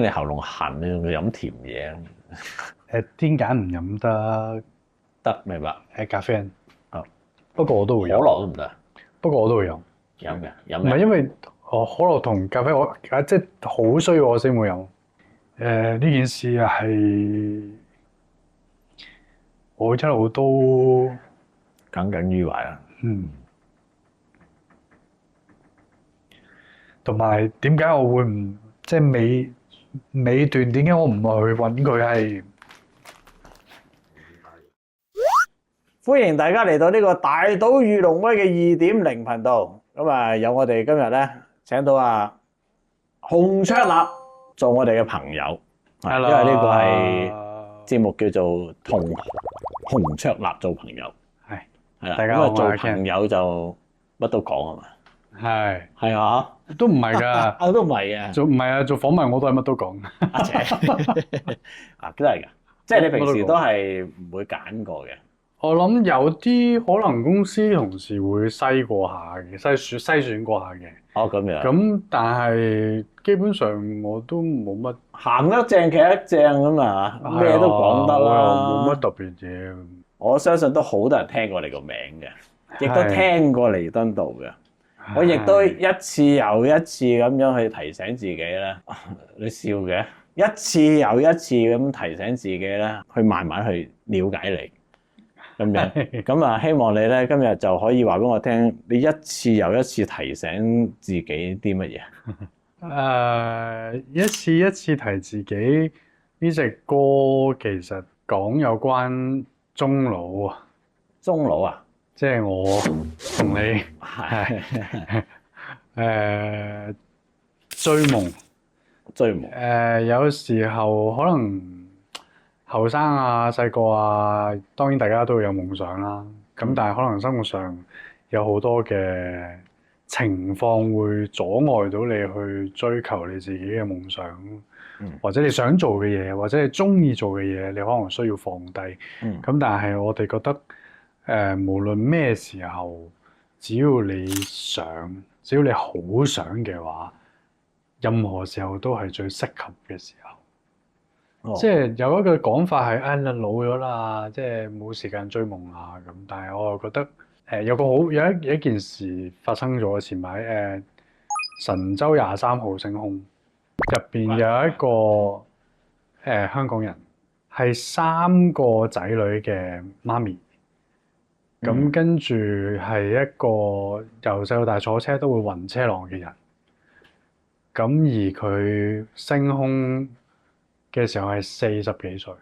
你喉嚨痕，你仲要飲甜嘢，癲癇唔飲得得明白？咖啡因。哦，不過我都會可飲。樂都唔得，不過我都會飲。飲嘅飲嘅。唔係因為可樂同咖啡即係好需要我先會飲。呢件事係我一路都耿耿於懷啊！同埋點解我會唔即係尾段點解我唔去揾佢係？歡迎大家嚟到呢個大島遇龍威嘅2.0頻道。咁啊，有我哋今日咧請到洪卓立做我哋嘅朋友，因為呢個係節目叫做同洪卓立做朋友。係啦，大家好，做朋友就乜都講啊嘛。係啊，都唔係㗎，都唔係嘅。唔係啊，做訪問我都係乜都講。阿姐真係㗎，即係你平時都係唔會揀過嘅。我諗有啲可能公司同事會篩過下嘅，篩選過下嘅。哦，咁樣。咁但係基本上我都冇乜行一正企一正咁啊，咩都講得啦，冇乜特別嘢。我相信都好多人聽過你個名嘅，亦都聽過彌敦道嘅。我亦都一次又一次咁樣去提醒自己咧，你笑嘅，一次又一次咁提醒自己咧，去慢慢去了解你。咁樣，咁啊，希望你咧今日就可以話俾我聽，你一次又一次提醒自己啲乜嘢？一次一次提自己呢隻歌其實講有關終老啊，終老啊，即係我同你追夢，追夢。有時候可能後生啊、細個啊，當然大家都會有夢想啦。咁但係可能生活上有好多嘅情況會阻礙到你去追求你自己嘅夢想，或者你想做嘅嘢，或者你中意做嘅嘢，你可能需要放低。咁但係我哋覺得無論咩時候，只要你想，只要你好想嘅話，任何時候都係最適合嘅時候。即係有一個講法係，你老咗啦，即係冇時間追夢啊咁。但係我又覺得，有一件事發生咗前排，神舟23號升空入邊有一個香港人係3個仔女嘅媽咪，咁跟住係一個由細到大坐車都會暈車浪嘅人，咁而佢升空嘅時候係40幾歲，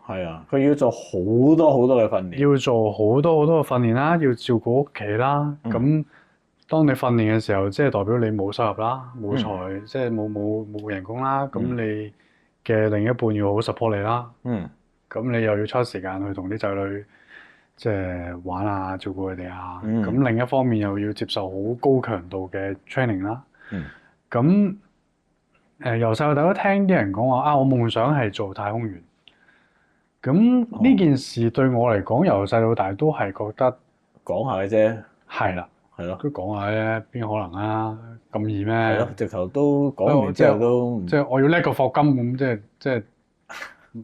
係啊，佢要做好多好多嘅訓練，要做好多好多嘅訓練啦，要照顧屋企啦。咁當你訓練嘅時候，即係代表你冇收入啦，冇財，即係冇人工啦。咁你嘅另一半要好 support 你啦。咁你又要抽時間去同啲仔女即係玩啊，照顧佢哋啊。咁另一方面又要接受好高強度嘅 training 啦。咁由細到大都聽啲人講話我夢想係做太空員。咁呢件事對我嚟講，由細到大都係覺得講下嘅啫。係啦，係咯，都講下啫，邊可能啊？咁易咩？係咯，直頭都講完之後都即係我要叻個霍金咁，即係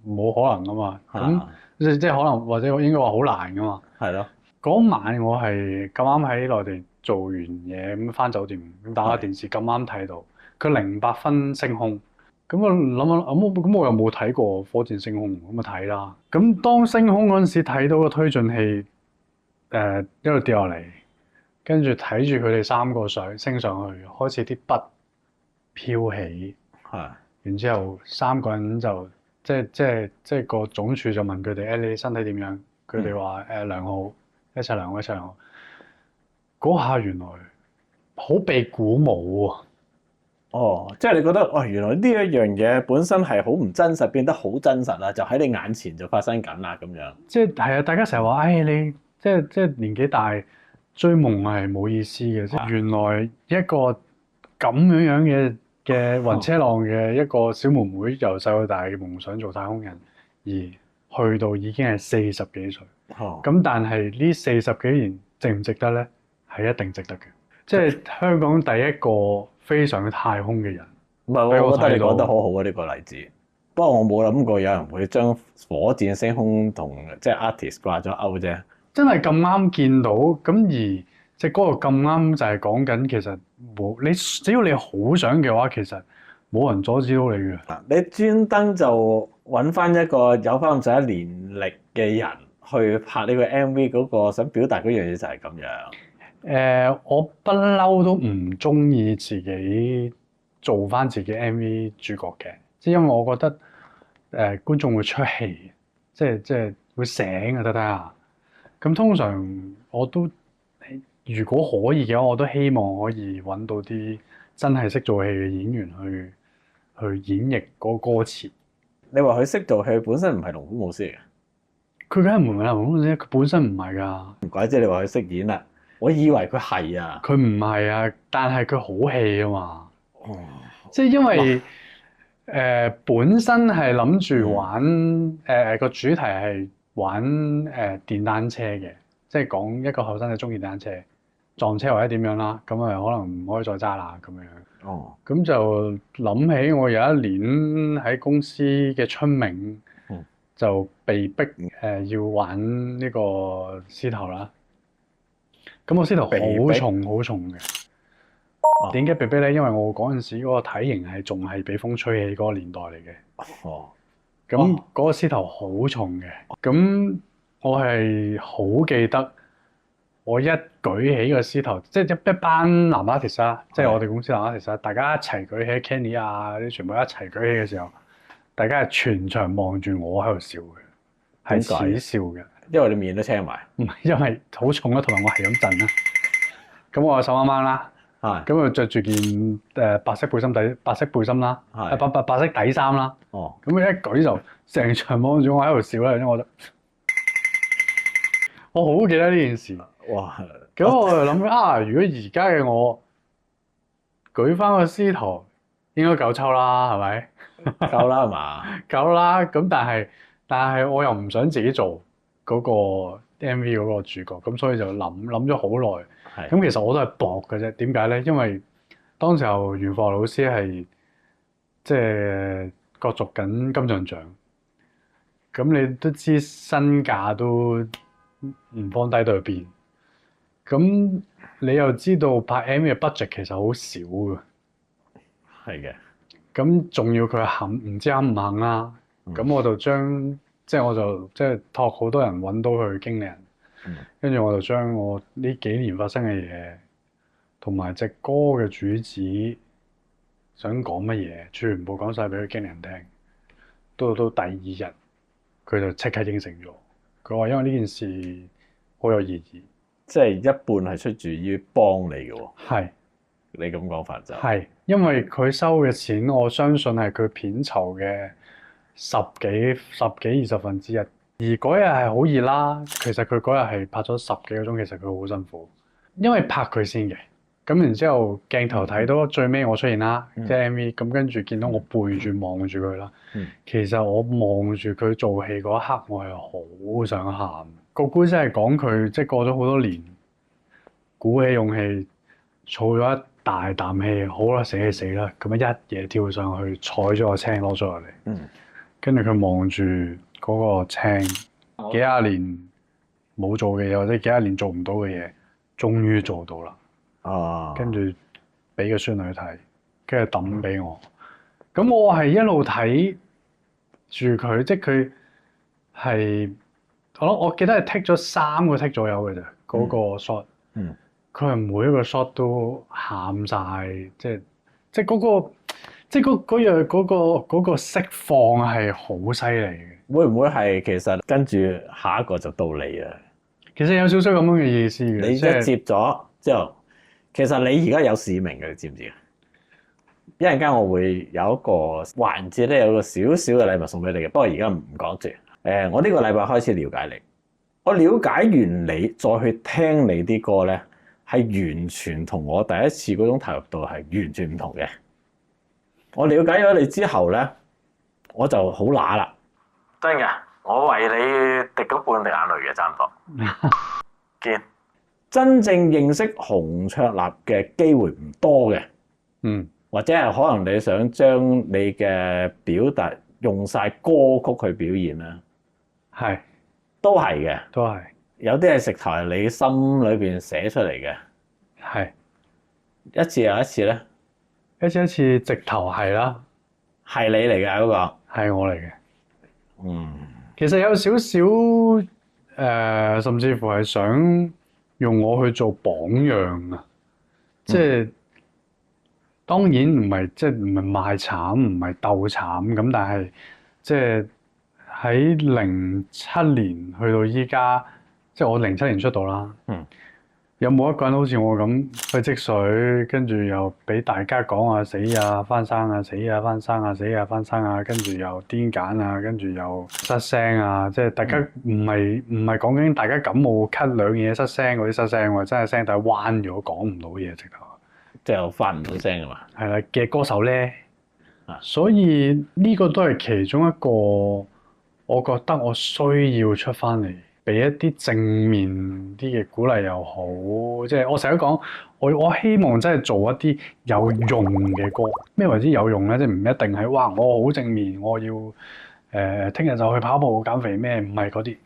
冇可能噶嘛。咁即係可能或者應該話好難噶嘛。係咯。嗰晚我係咁啱喺內地做完嘢咁返酒店，咁打開電視咁啱睇到佢08分升空。咁我諗諗，咁我又冇睇過火箭升空，咁咪睇啦。咁當升空嗰陣時，睇到個推進器一路跌落嚟，跟住睇住佢哋3個升上去，開始啲筆飄起，然之後3個人就即係個總署就問佢哋你身體點樣？佢哋話良好，一切良好，一切良好。嗰下原來好被鼓舞啊！即係你覺得原來呢一樣嘢本身係好唔真實，變得好真實啦，就喺你眼前就發生緊啦咁樣。即係大家成日話，你即係年紀大追夢係冇意思嘅。即係原來一個咁樣嘅暈車浪嘅一個小妹妹，由細到大嘅夢想做太空人，而去到已經係40幾歲。咁但係呢40幾年值唔值得咧？係一定值得嘅。即係香港第一個飛上太空嘅人，唔係，俾我我覺得你睇到講得好好啊！呢個例子。不過我冇諗過有人會將火箭升空同即係 artist 掛咗鈎啫。真係咁啱見到，咁而隻歌又咁啱就係講緊其實冇你，只要你好想嘅話，其實冇人阻止到你嘅。你專登就揾翻一個有翻咁上下年歷嘅人去拍呢個 MV 嗰個想表達嗰樣嘢就係咁樣。我不嬲都唔中意自己做翻自己 MV 主角嘅，即係因為我覺得觀眾會出戲，即係會醒啊！睇下。咁通常我都如果可以嘅話，我都希望可以揾到啲真係識做戲嘅演員去演繹嗰個歌詞。你話佢識做戲，本身唔係龍虎武師嚟嘅，佢梗係唔係啦，佢本身唔係㗎。唔怪之你話佢識演啦。我以為佢係啊。佢唔係啊，但係佢好戲啊嘛。哦，即係因為本身係諗住玩個主題係玩電單車嘅，即係講一個後生仔中意電單車撞車或者點樣啦，咁啊可能唔可以再揸啦咁樣。哦，咁就諗起我有一年喺公司嘅春茗，就被逼要玩呢個獅頭啦。咁我獅頭好重好重嘅。點解被逼咧？因為我嗰陣時嗰個體型係仲係俾風吹起嗰個年代嚟嘅。哦，咁嗰個獅頭好重嘅。咁我係好記得，我一舉起個獅頭，即係一班男 artist 啦，即係我哋公司男 artist 啦，大家一齊舉起 Kenny 啊，啲全部一齊舉起嘅時候，大家係全場望住我喺度笑嘅，係恥笑嘅。因為你面都青埋。唔係，因為好重啦，同埋我係咁震啦。咁我手啱啱啦。咁佢着住件白色背心啦，白色底衫啦。哦，咁佢一舉就成場望住我喺度笑啦，因為我覺得我好記得呢件事。哇！咁我就諗啊，如果而家嘅我舉翻個獅頭，應該夠抽啦，係咪？夠啦，係嘛？夠啦。咁但係我又唔想自己做嗰個 MV 嗰個主角，咁所以就諗咗好耐。咁其實我都係搏嘅啫，點解咧？因為當時候袁霍老師係即係角逐緊金像獎，咁你都知身價都唔放低到去邊，咁你又知道拍 MV 嘅 budget 其實好少嘅，係嘅。咁仲要佢肯唔知肯唔肯啦，咁我就將即係託好多人揾到佢經理人。跟住我就將我呢幾年發生嘅嘢，同埋隻歌嘅主旨，想講乜嘢，全部講晒俾佢經理人聽。到第二日，佢就即刻應承咗。佢話因為呢件事好有意義，即係一半係出自於幫你嘅喎。係，你咁講法就係，因為佢收嘅錢，我相信係佢片酬嘅十幾20分之一。而嗰日係好熱啦，其實佢嗰日係拍咗10幾個鐘，其實佢好辛苦，因為拍佢先嘅。咁然之後鏡頭睇到最尾我出現啦，即係 MV。咁跟住見到我背住望住佢啦。其實我望住佢做戲嗰一刻，我係好想喊。個故事係講佢即係過咗好多年，鼓起勇氣，儲咗一大啖氣，好啦，死就死啦，咁樣一嘢跳上去，踩咗個青攞咗落嚟。跟住佢望住嗰個青幾廿年冇做嘅嘢，或者幾廿年做唔到嘅嘢，終於做到啦。跟住俾個孫女睇，跟住抌俾我。咁我係一路睇住佢，即係佢係我記得係剔咗3個剔左右嘅啫，嗰個 shot。佢係每一個 shot 都喊晒，即係嗰個。即係嗰個釋放係好犀利嘅。會唔會係其實跟住下一個就到你啊？其實有少少咁樣嘅意思嘅。你一接咗之後，其實你而家有使命嘅，你知唔知啊？一陣間我會有一個環節咧，有個少少嘅禮物送俾你嘅。不過而家唔講住。我呢個禮拜開始了解你，我了解完你再去聽你啲歌咧，係完全同我第一次嗰種投入度係完全唔同嘅。我了解咗你之後咧，我就好乸啦。真嘅，我為你滴咗半滴眼淚嘅，差唔多。見真正認識洪卓立嘅機會唔多嘅。或者係可能你想將你嘅表達用晒歌曲去表現啦，係都係嘅。都係有啲係直頭係你心裏邊寫出嚟嘅，係一次又一次咧，一次直頭係啦，係你嚟嘅嗰個。係我嚟嘅。嗯，其實有少少甚至乎係想用我去做榜樣啊！即係當然唔係即係唔係賣慘，唔係鬥慘咁，但係即係喺07年去到依家，即係我07年出道啦。有冇一個人好似我咁去積水，跟住又俾大家講啊死啊翻生啊死啊翻生啊死啊翻生啊，跟住又癲癇啊，跟住又失聲啊！即係大家唔係講緊大家感冒咳兩嘢失聲嗰啲失聲喎，真係聲帶彎咗講唔到嘢直頭，即係發唔到聲啊嘛。係啦嘅歌手咧，所以呢個都係其中一個，我覺得我需要出翻嚟。俾一啲正面啲嘅鼓勵又好，即係我成日都講，我希望真係做一啲有用嘅歌。咩為之有用咧？即係唔一定係哇，我好正面，我要聽日就去跑步減肥咩？唔係嗰啲，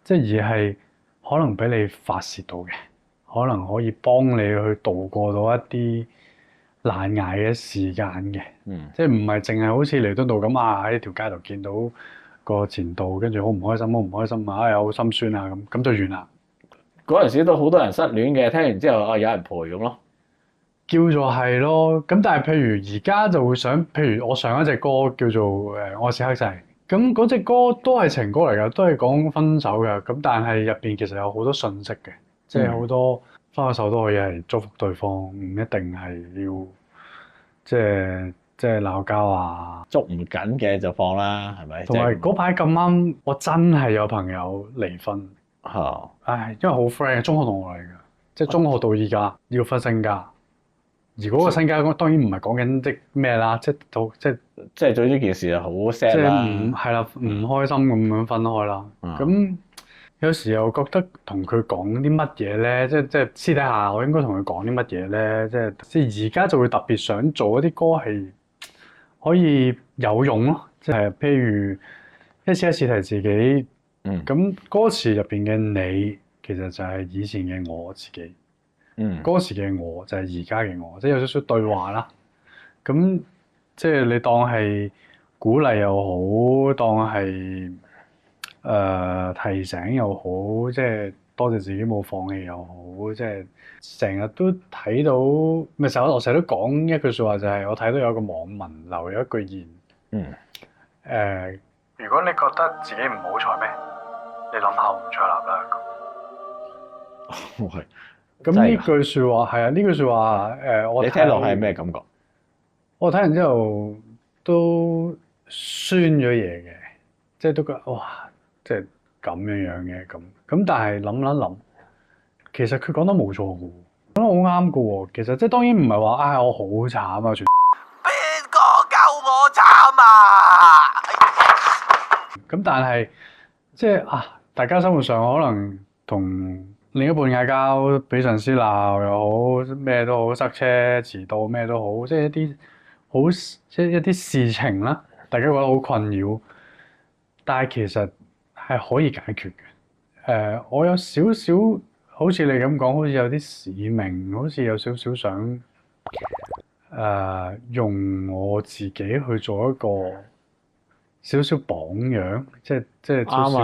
即係而係可能俾你發泄到嘅，可能可以幫你去度過到一啲難捱嘅時間嘅。即係唔係淨係好似彌敦道咁啊喺條街度見到個前度，跟住好唔開心啊！哎呀，好心酸啊！咁就完啦。嗰陣時都好多人失戀嘅，聽完之後有人陪咁咯，叫做係咯。咁但係譬如而家就會想，譬如我上一隻歌叫做《愛是黑仔》，咁嗰隻歌都係情歌嚟㗎，都係講分手㗎。咁但係入邊其實有好多信息嘅，即係好多分咗手都可以係祝福對方，唔一定係要即係鬧交啊，捉唔緊嘅就放啦，係咪？同埋嗰排咁啱，我真係有朋友離婚。唉，因為好 friend，中學同學嚟㗎，即係中學到依家要分身家。而嗰個身家當然唔係講緊即咩啦，即係做呢件事就好 sad 啦。係啦，唔開心咁樣分開啦。咁有時又覺得同佢講啲乜嘢咧，即係私底下我應該同佢講啲乜嘢咧？即係而家就會特別想做一啲歌係可以有用咯，即係譬如一次提自己，咁歌詞入邊嘅你，其實就係以前嘅我自己，嗰時嘅我就係而家嘅我，即係有少少對話啦。咁即係你當係鼓勵又好，當係提醒又好，即係多謝自己冇放棄又好，即係成日都睇到，咪我成日都講一句説話，就係我睇到有個網民留咗一句言，如果你覺得自己唔好彩咩，你諗下吳卓立啦。咁呢句説話係啊，呢句説話我你聽落係咩感覺？我睇完之後都酸咗嘢嘅，即係都覺得哇，即係咁樣嘅咁，但係諗一諗，其實佢講得冇錯嘅喎，講得好啱嘅喎。其實即係當然唔係話我好慘啊，邊個夠我慘啊？咁但係即係大家生活上可能同另一半嗌交，俾上司鬧又好，咩都好，塞車遲到咩都好，即係一啲事情啦，大家覺得好困擾，但係其實係可以解決嘅。我有少少好似你咁講，好似有啲使命，好似有少少想用我自己去做一個少少榜樣，即係少少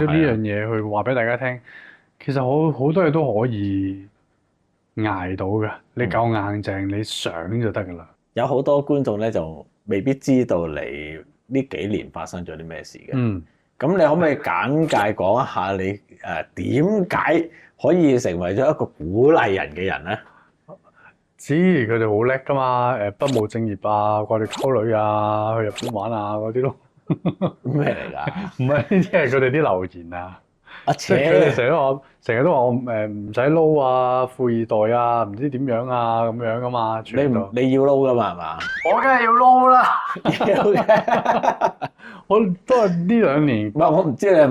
呢樣嘢去話俾大家聽。其實好多嘢都可以捱到嘅，你夠硬淨，你想就得噶啦。有好多觀眾咧就未必知道你呢幾年發生咗啲咩事嘅。咁你可唔可以簡介講一下你點解可以成為咗一個鼓勵人嘅人咧？知佢哋好叻噶嘛，不務正業啊，掛住溝女啊，去日本玩啊嗰啲咯。咩嚟㗎？唔係，呢啲係佢哋啲留言啊。即係佢哋成日都話我唔使撈啊，富二代啊，唔知點樣啊咁樣噶嘛。你要撈噶嘛係嘛？我梗係要撈啦。要嘅。我都係呢2年。唔係我唔知你係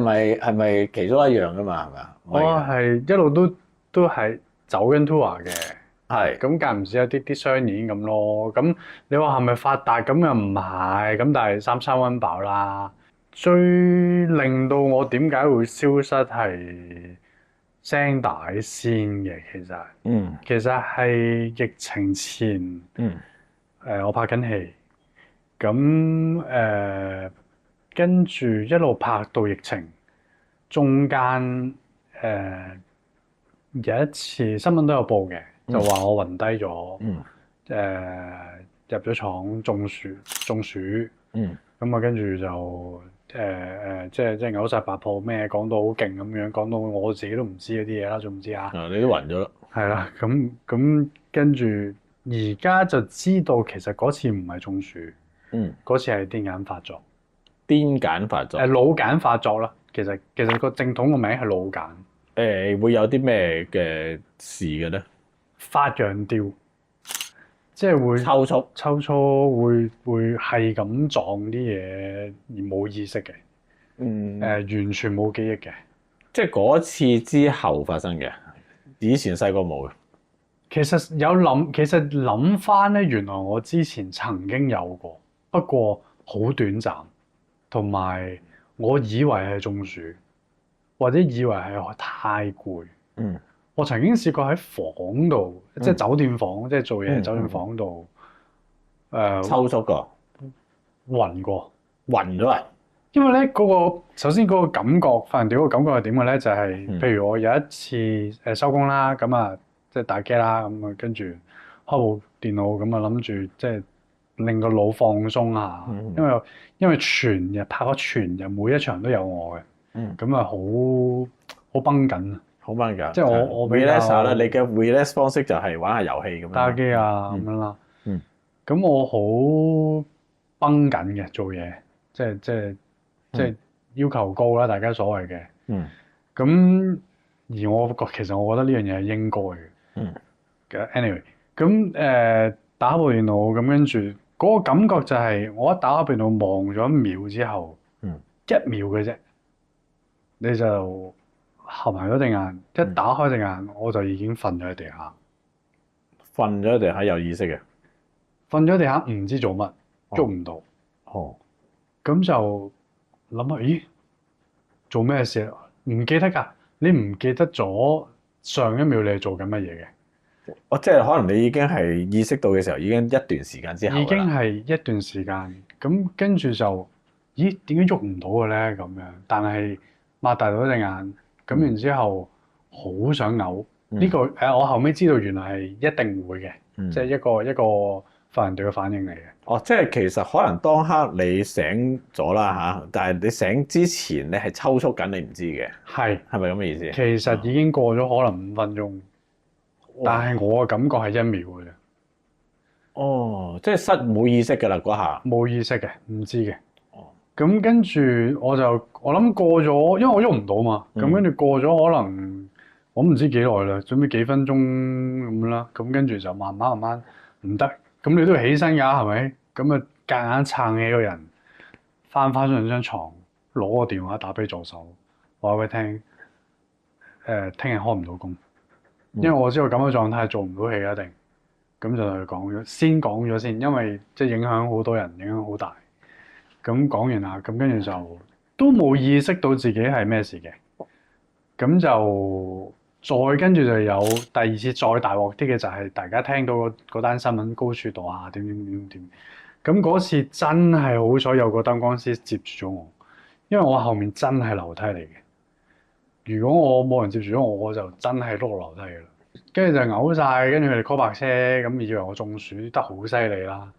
咪其中一樣噶嘛係咪啊？我係一路都係走緊 tour 嘅。係咁間唔時有啲商演咁咯。咁你話係咪發達咁又唔係，咁但係三餐溫飽啦。最令到我點解會消失係聲帶先嘅，其實係疫情前，我拍緊戲，咁跟住一路拍到疫情，中間有一次新聞都有報嘅，就話我暈低咗，入咗廠中暑，咁啊跟住就即係嘔晒白泡咩，講到好勁咁樣，講到我自己都唔知嗰啲嘢啦，仲唔知啊？你都暈咗啦。係啦，咁跟住而家就知道其實嗰次唔係中暑，嗰次係癲癇發作。癲癇發作。腦癇發作啦，其實個正統個名係腦癇。會有啲咩嘅事嘅咧？發羊吊，即係會抽搐，會係咁撞啲嘢而冇意識嘅。完全冇記憶嘅。即係嗰次之後發生嘅，以前細個冇嘅。其實諗翻咧，原來我之前曾經有過，不過好短暫，同埋我以為係中暑，或者以為係太攰。我曾經試過喺房度，即係酒店房，即係做嘢酒店房度，抽搐過，暈過，暈咗啊！因為咧首先嗰個感覺，發人屌個感覺係點嘅咧？就係譬如我有一次收工啦，咁啊即係打機啦，咁啊跟住開部電腦，咁啊諗住即係令個腦放鬆下，因為全日拍咗全日每一場都有我嘅，咁啊好繃緊啊！好繃緊，即係我 relax 下啦。你嘅 relax 方式就係玩下遊戲咁樣，打機啊咁樣啦。咁我好繃緊嘅做嘢，即係要求高啦，大家所謂嘅。咁而其實我覺得呢樣嘢係應該嘅。anyway，咁打部電腦，咁跟住嗰個感覺就係我一打開電腦望咗1秒之後，1秒嘅啫，你就合埋咗隻眼，一打開隻眼我就已經瞓咗喺地下。瞓咗喺地下有意識嘅，瞓咗地下唔知做乜，喐唔到。咁就諗下，咦，做咩事？唔記得㗎，你唔記得咗上一秒你係做緊乜嘢嘅？即係可能你已經係意識到嘅時候，已經一段時間之後啦。已經係一段時間，咁跟住就，咦，點解喐唔到嘅咧？咁樣，但係擘大咗隻眼，咁然之後好想嘔。呢個我後尾知道原來係一定會嘅，即係一個發人哋嘅反應嚟嘅。即係其實可能當刻你醒咗啦嚇，但係你醒之前你係抽搐緊，你唔知嘅。係咪咁嘅意思？其實已經過咗可能5分鐘，但係我嘅感覺係1秒嘅啫。即係冇意識㗎啦嗰下。冇意識嘅，唔知嘅。咁跟住我諗過咗，因為我喐唔到嘛。咁跟住過咗可能我唔知幾耐啦，準備幾分鐘咁啦。咁跟住就慢慢唔得。咁你都要起身㗎，係咪？咁啊，夾硬撐起個人，翻上張床，攞個電話打俾助手，話俾佢聽，聽日開唔到工，因為我知道咁嘅狀態做唔到戲一定。咁就同佢講咗先，因為即係影響好多人，影響好大。咁講完啦，咁跟住就都冇意識到自己係咩事嘅。咁就再跟住就有第二次再大鑊啲嘅，就係大家聽到嗰單新聞高處墮下點。咁嗰次真係好彩有個燈光師接住咗我，因為我後面真係樓梯嚟嘅。如果我冇人接住咗我就真係碌落樓梯㗎啦。跟住就嘔晒，跟住佢哋 call 白車，咁以為我中暑得好犀利啦。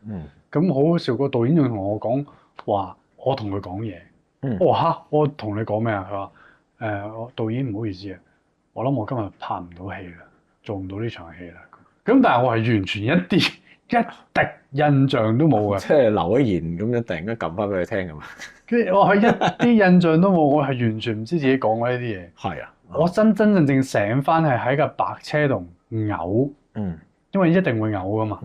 咁好好笑，個導演仲同我講話，我同佢講嘢。我話嚇，我同你講咩啊？佢話我導演唔好意思啊，我諗我今日拍唔到戲啦，做唔到呢場戲啦。咁但係我係完全一滴印象都冇嘅。即係留咗言咁樣，突然間撳翻俾佢聽咁嘛。跟住我係一啲印象都冇，我係完全唔知自己講過呢啲嘢。係啊。我真正醒翻係喺架白車度嘔，因為一定會嘔噶嘛，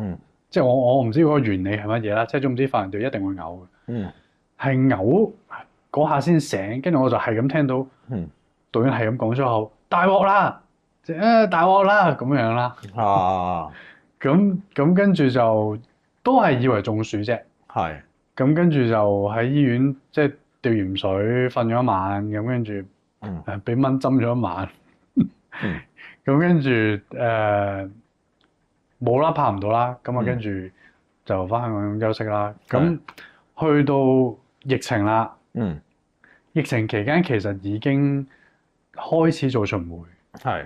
即係我唔知嗰個原理係乜嘢啦，即係總之發人哋一定會嘔嘅，係嘔嗰下先醒，跟住我就係咁聽到導演係咁講出口，大鑊啦，即係大鑊啦咁樣啦。啊，咁跟住就都係以為中暑啫。係，咁跟住就喺醫院即係吊鹽水瞓咗一晚，咁跟住俾蚊針咗一晚。咁跟住冇啦，拍唔到啦。咁啊跟住就翻香港休息啦。咁去到疫情啦。疫情期間其實已經開始做巡迴。係。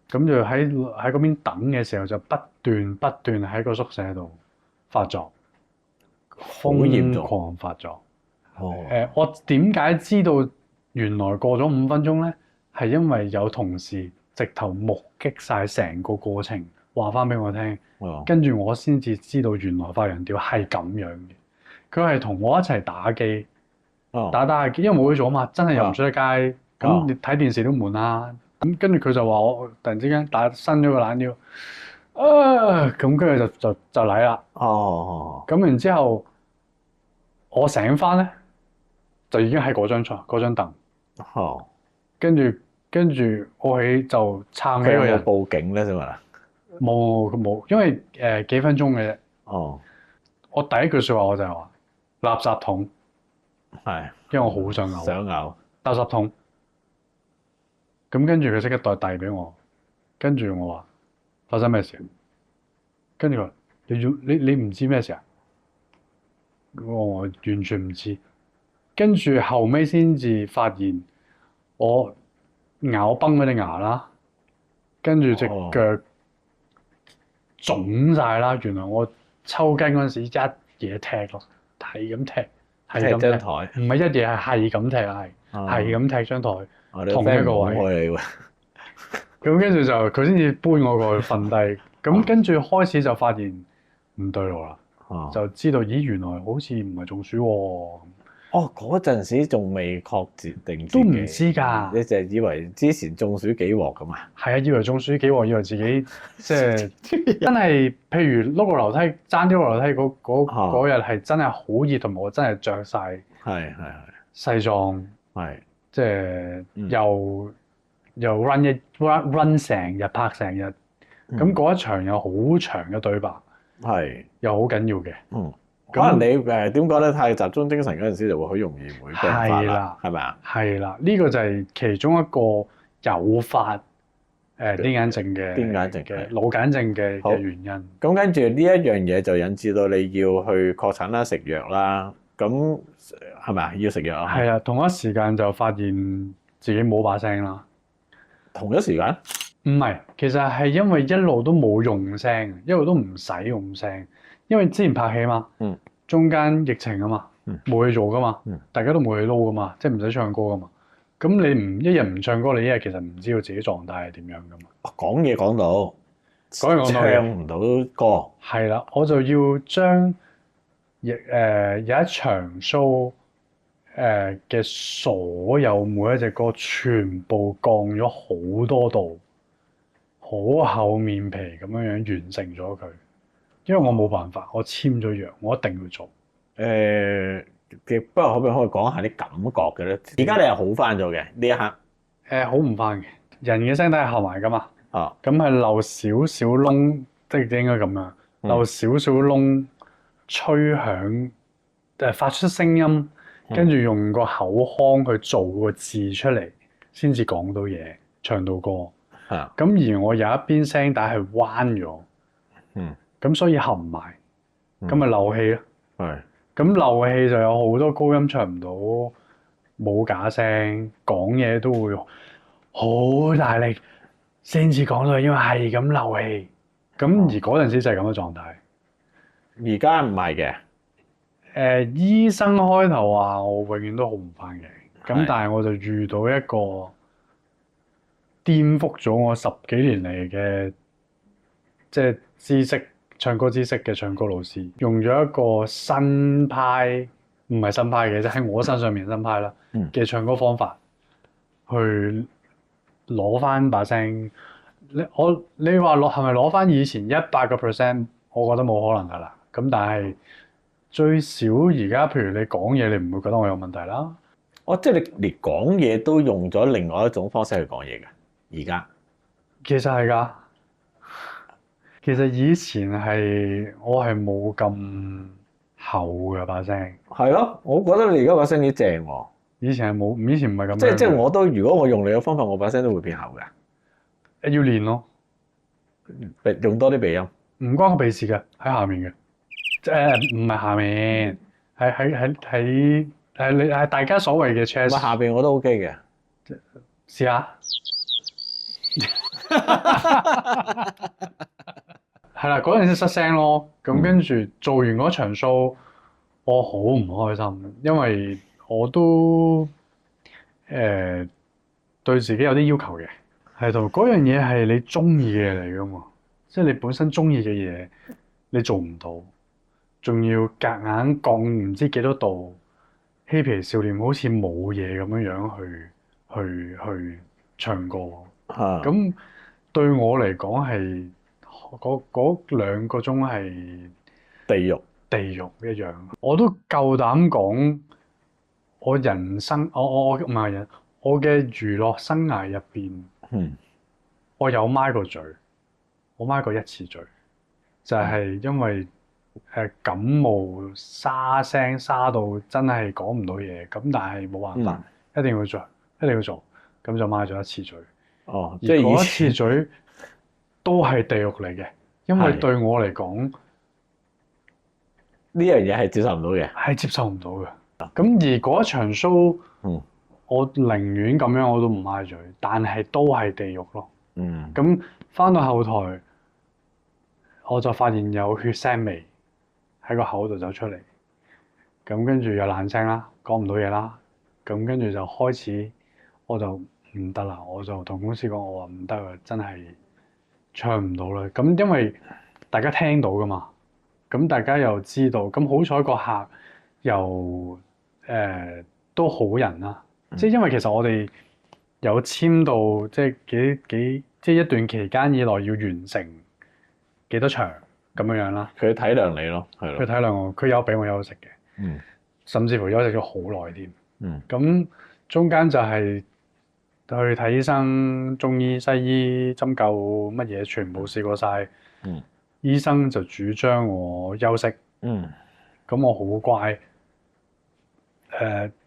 咁就喺嗰邊等嘅時候，就不斷喺個宿舍度發作，好嚴重，瘋狂發作。哦，我點解知道原來過咗5分鐘咧？係因為有同事直頭目擊晒成個過程，話翻俾我聽。跟住我先至知道原來發羊吊係咁樣嘅。佢係同我一齊打機，打下機，因為冇嘢做啊嘛，真係又唔出得街。咁你睇電視都悶啦。咁跟住佢就話我突然之間伸咗個懶腰，咁跟住就嚟啦。咁然之後我醒翻咧，就已經喺嗰張凳。跟住我起就撐起個人。佢有冇報警咧？先問啦。冇，因為幾分鐘嘅啫。我第一句説話我就係話垃圾桶。係。因為我好想嘔。想嘔。垃圾桶。咁跟住佢即刻遞俾我，跟住我話發生咩事？跟住佢話你唔知咩事啊？我完全唔知。跟住後尾先至發現我咬崩嗰隻牙啦，跟住隻腳腫晒啦。原來我抽筋嗰陣時一嘢踢咯，係咁踢，係咁踢。張台唔係一嘢係咁踢，係咁踢張台。同一個位，咁跟住就佢先至搬我過去瞓低，咁跟住開始就發現唔對路啦，就知道咦原來好似唔係中暑喎。嗰陣時仲未確定自己，都唔知㗎，你就係以為之前中暑幾鑊咁啊？係啊，以為中暑幾鑊，以為自己即係真係，譬如碌個樓梯，爭啲個樓梯嗰日係真係好熱，同埋我真係着晒西裝。即係又 run 成日拍成日，咁嗰一場有好長嘅對白，又好緊要嘅。可能你點講咧？太集中精神嗰陣時，就會好容易會病發啦，係咪啊？係啦，呢個就係其中一個誘發癲癇症嘅腦癇症嘅原因。咁跟住呢一樣嘢就引致到你要去確診啦、食藥啦。咁係咪啊？要食藥啊？係啊，同一時間就發現自己冇把聲啦。同一時間？唔係，其實係因為一路都冇用聲，一路都唔使用聲。因為之前拍戲嘛，中間疫情啊嘛，冇嘢做噶嘛，大家都冇嘢撈噶嘛，即係唔使唱歌噶嘛。咁你一日唔唱歌，你一日其實唔知道自己狀態係點樣噶嘛。講嘢講到，唱唔到歌。係啦，我就要將有一場 show 嘅所有每一隻歌全部降咗好多度，好厚面皮咁樣完成咗佢。因為我冇辦法，我簽咗約，我一定要做。不過可唔可以講下啲感覺嘅咧？而家你係好翻咗嘅呢一刻？好唔翻嘅，人嘅聲帶係合埋噶嘛。咁係漏少少窿，即係應該咁樣，漏少少窿，吹響，發出聲音，跟住用個口腔去做個字出嚟，先至講到嘢，唱到歌。咁而我有一邊聲帶係彎咗。咁所以合唔埋，咁咪漏氣咯。咁漏氣就有好多高音唱唔到，冇假聲，講嘢都會好大力先至講到，因為係咁漏氣。咁而嗰陣時就係咁嘅狀態。而家唔係嘅。醫生開頭話我永遠都好唔翻嘅，咁但係我就遇到一個顛覆咗我10幾年嚟嘅即係知識。唱歌知識嘅唱歌老師用咗一個新派，唔係新派嘅，即係喺我身上面新派啦嘅唱歌方法，去攞翻把聲。你話係咪攞翻以前100%？我覺得冇可能噶啦。咁但係最少而家，譬如你講嘢，你唔會覺得我有問題啦。即係你連講嘢都用咗另外一種方式去講嘢嘅，而家其實係㗎。其實以前我係冇咁厚嘅把聲，係咯，我覺得你而家把聲幾正喎。以前唔係咁樣即嘅。我都，如果我用你嘅方法，我把聲都會變厚嘅。要練咯，用多啲鼻音。唔關個鼻事嘅，喺下面嘅，唔係下面，係大家所謂嘅 chest。下邊我都 OK 嘅。試下。係啦，嗰陣時失聲咯，咁跟住做完嗰場 show，我好唔開心，因為我都對自己有啲要求嘅，係度嗰樣嘢係你中意嘅嘢嚟噶嘛，即係你本身中意嘅嘢，你做唔到，仲要夾硬降唔知幾多度，嬉皮笑臉好似冇嘢咁樣去唱歌，咁對我嚟講係嗰2個鐘係地獄一樣。我都夠膽講，我人生我唔係人，我嘅娛樂生涯入邊，我有咪過嘴，我咪過1次嘴，就係因為感冒沙聲沙到真係講唔到嘢，咁但係冇辦法，一定要做，咁就咪咗1次嘴。哦，即係嗰1次嘴都係地獄嚟嘅，因為對我嚟講呢樣嘢係接受唔到嘅，係接受唔到嘅。咁而嗰一場 show，我寧願咁樣我都唔咪嘴，但係都係地獄咯。咁翻到後台，我就發現有血腥味喺個口度走出嚟，咁跟住又爛聲啦，講唔到嘢啦，咁跟住就開始我就唔得啦，我就同公司講，我話唔得啊，真係唱唔到啦。咁因為大家聽到噶嘛，咁大家又知道，咁好彩個客又都好人啦。即係因為其實我哋有簽到，即係即係一段期間以內要完成幾多場咁樣啦。佢體諒你咯，係咯。佢體諒我，佢有俾我休息嘅，甚至乎休息咗好耐添。咁中間就係去睇醫生，中醫、西醫、針灸乜嘢全部試過晒。醫生就主張我休息。咁我好乖。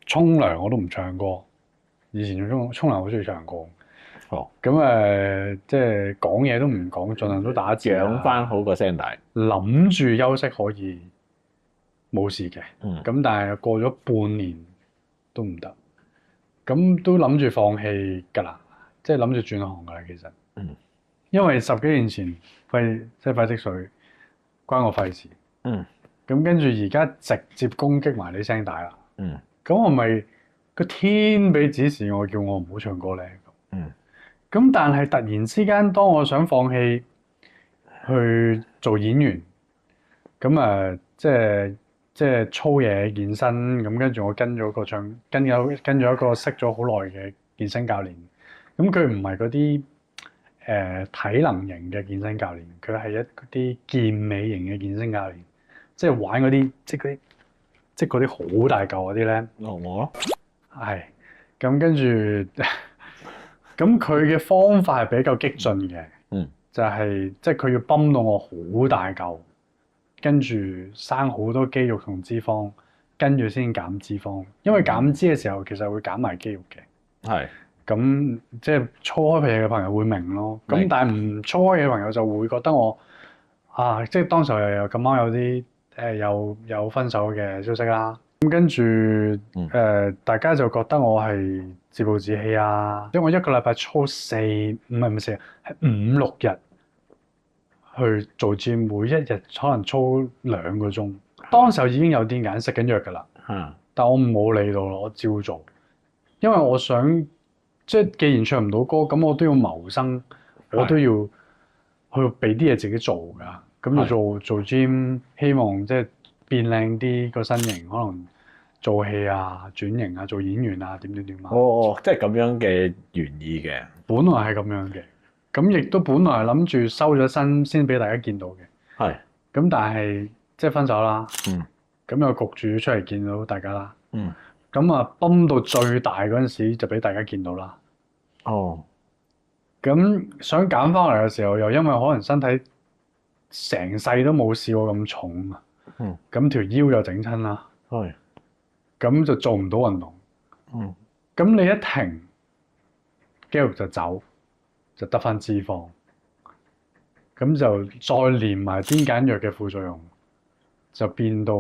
沖涼我都唔唱歌，以前沖涼好中意唱歌。咁即係講嘢都唔講，盡量都打字，養翻好個聲帶。諗住休息可以冇事嘅。咁但係過咗半年都唔得，咁都諗住放棄㗎啦，即係諗住轉行㗎啦。其實，因為10幾年前肺積水關我肺事。咁跟住而家直接攻擊埋你聲帶啦。咁我咪個天俾指示我，叫我唔好唱歌咧。咁但係突然之間，當我想放棄去做演員，咁即係操嘢健身，咁跟住我跟咗一個識咗好耐嘅健身教練。咁佢唔係嗰啲體能型嘅健身教練，佢係一啲健美型嘅健身教練，即係玩嗰啲即係嗰啲好大嚿嗰啲咧。我咯，係咁跟住，咁佢嘅方法係比較激進嘅。就係即係佢要泵到我好大嚿，跟住生好多肌肉同脂肪，跟住先減脂肪。因為減脂嘅時候其實會減埋肌肉嘅。咁即係初開屁嘅朋友會明咯。咁但係唔初開嘅朋友就會覺得我即係當時又咁啱有啲有分手嘅消息啦。咁跟住大家就覺得我係自暴自棄啊，因為我1個禮拜操係5、6日去做 gym，每一日可能操2個鐘。當時候已經有啲眼食緊藥㗎啦。但我冇理到咯，我照做，因為我想即係既然唱唔到歌，咁我都要謀生，我都要去俾啲嘢自己做㗎。咁就做 gym，希望即係變靚啲個身形，可能做戲啊、轉型啊、做演員啊，點啊。即係咁樣嘅原意嘅。本來係咁樣嘅，咁亦都本來係諗住收咗身先俾大家見到嘅。咁但係即係分手啦。咁又焗住出嚟見到大家啦。咁泵到最大嗰陣時就俾大家見到啦。咁想減翻嚟嘅時候，又因為可能身體成世都冇試過咁重啊，咁條腰又整親啦，咁就做唔到運動。咁你一停，肌肉就走，就得翻脂肪，咁就再連埋癲癇藥嘅副作用，就變到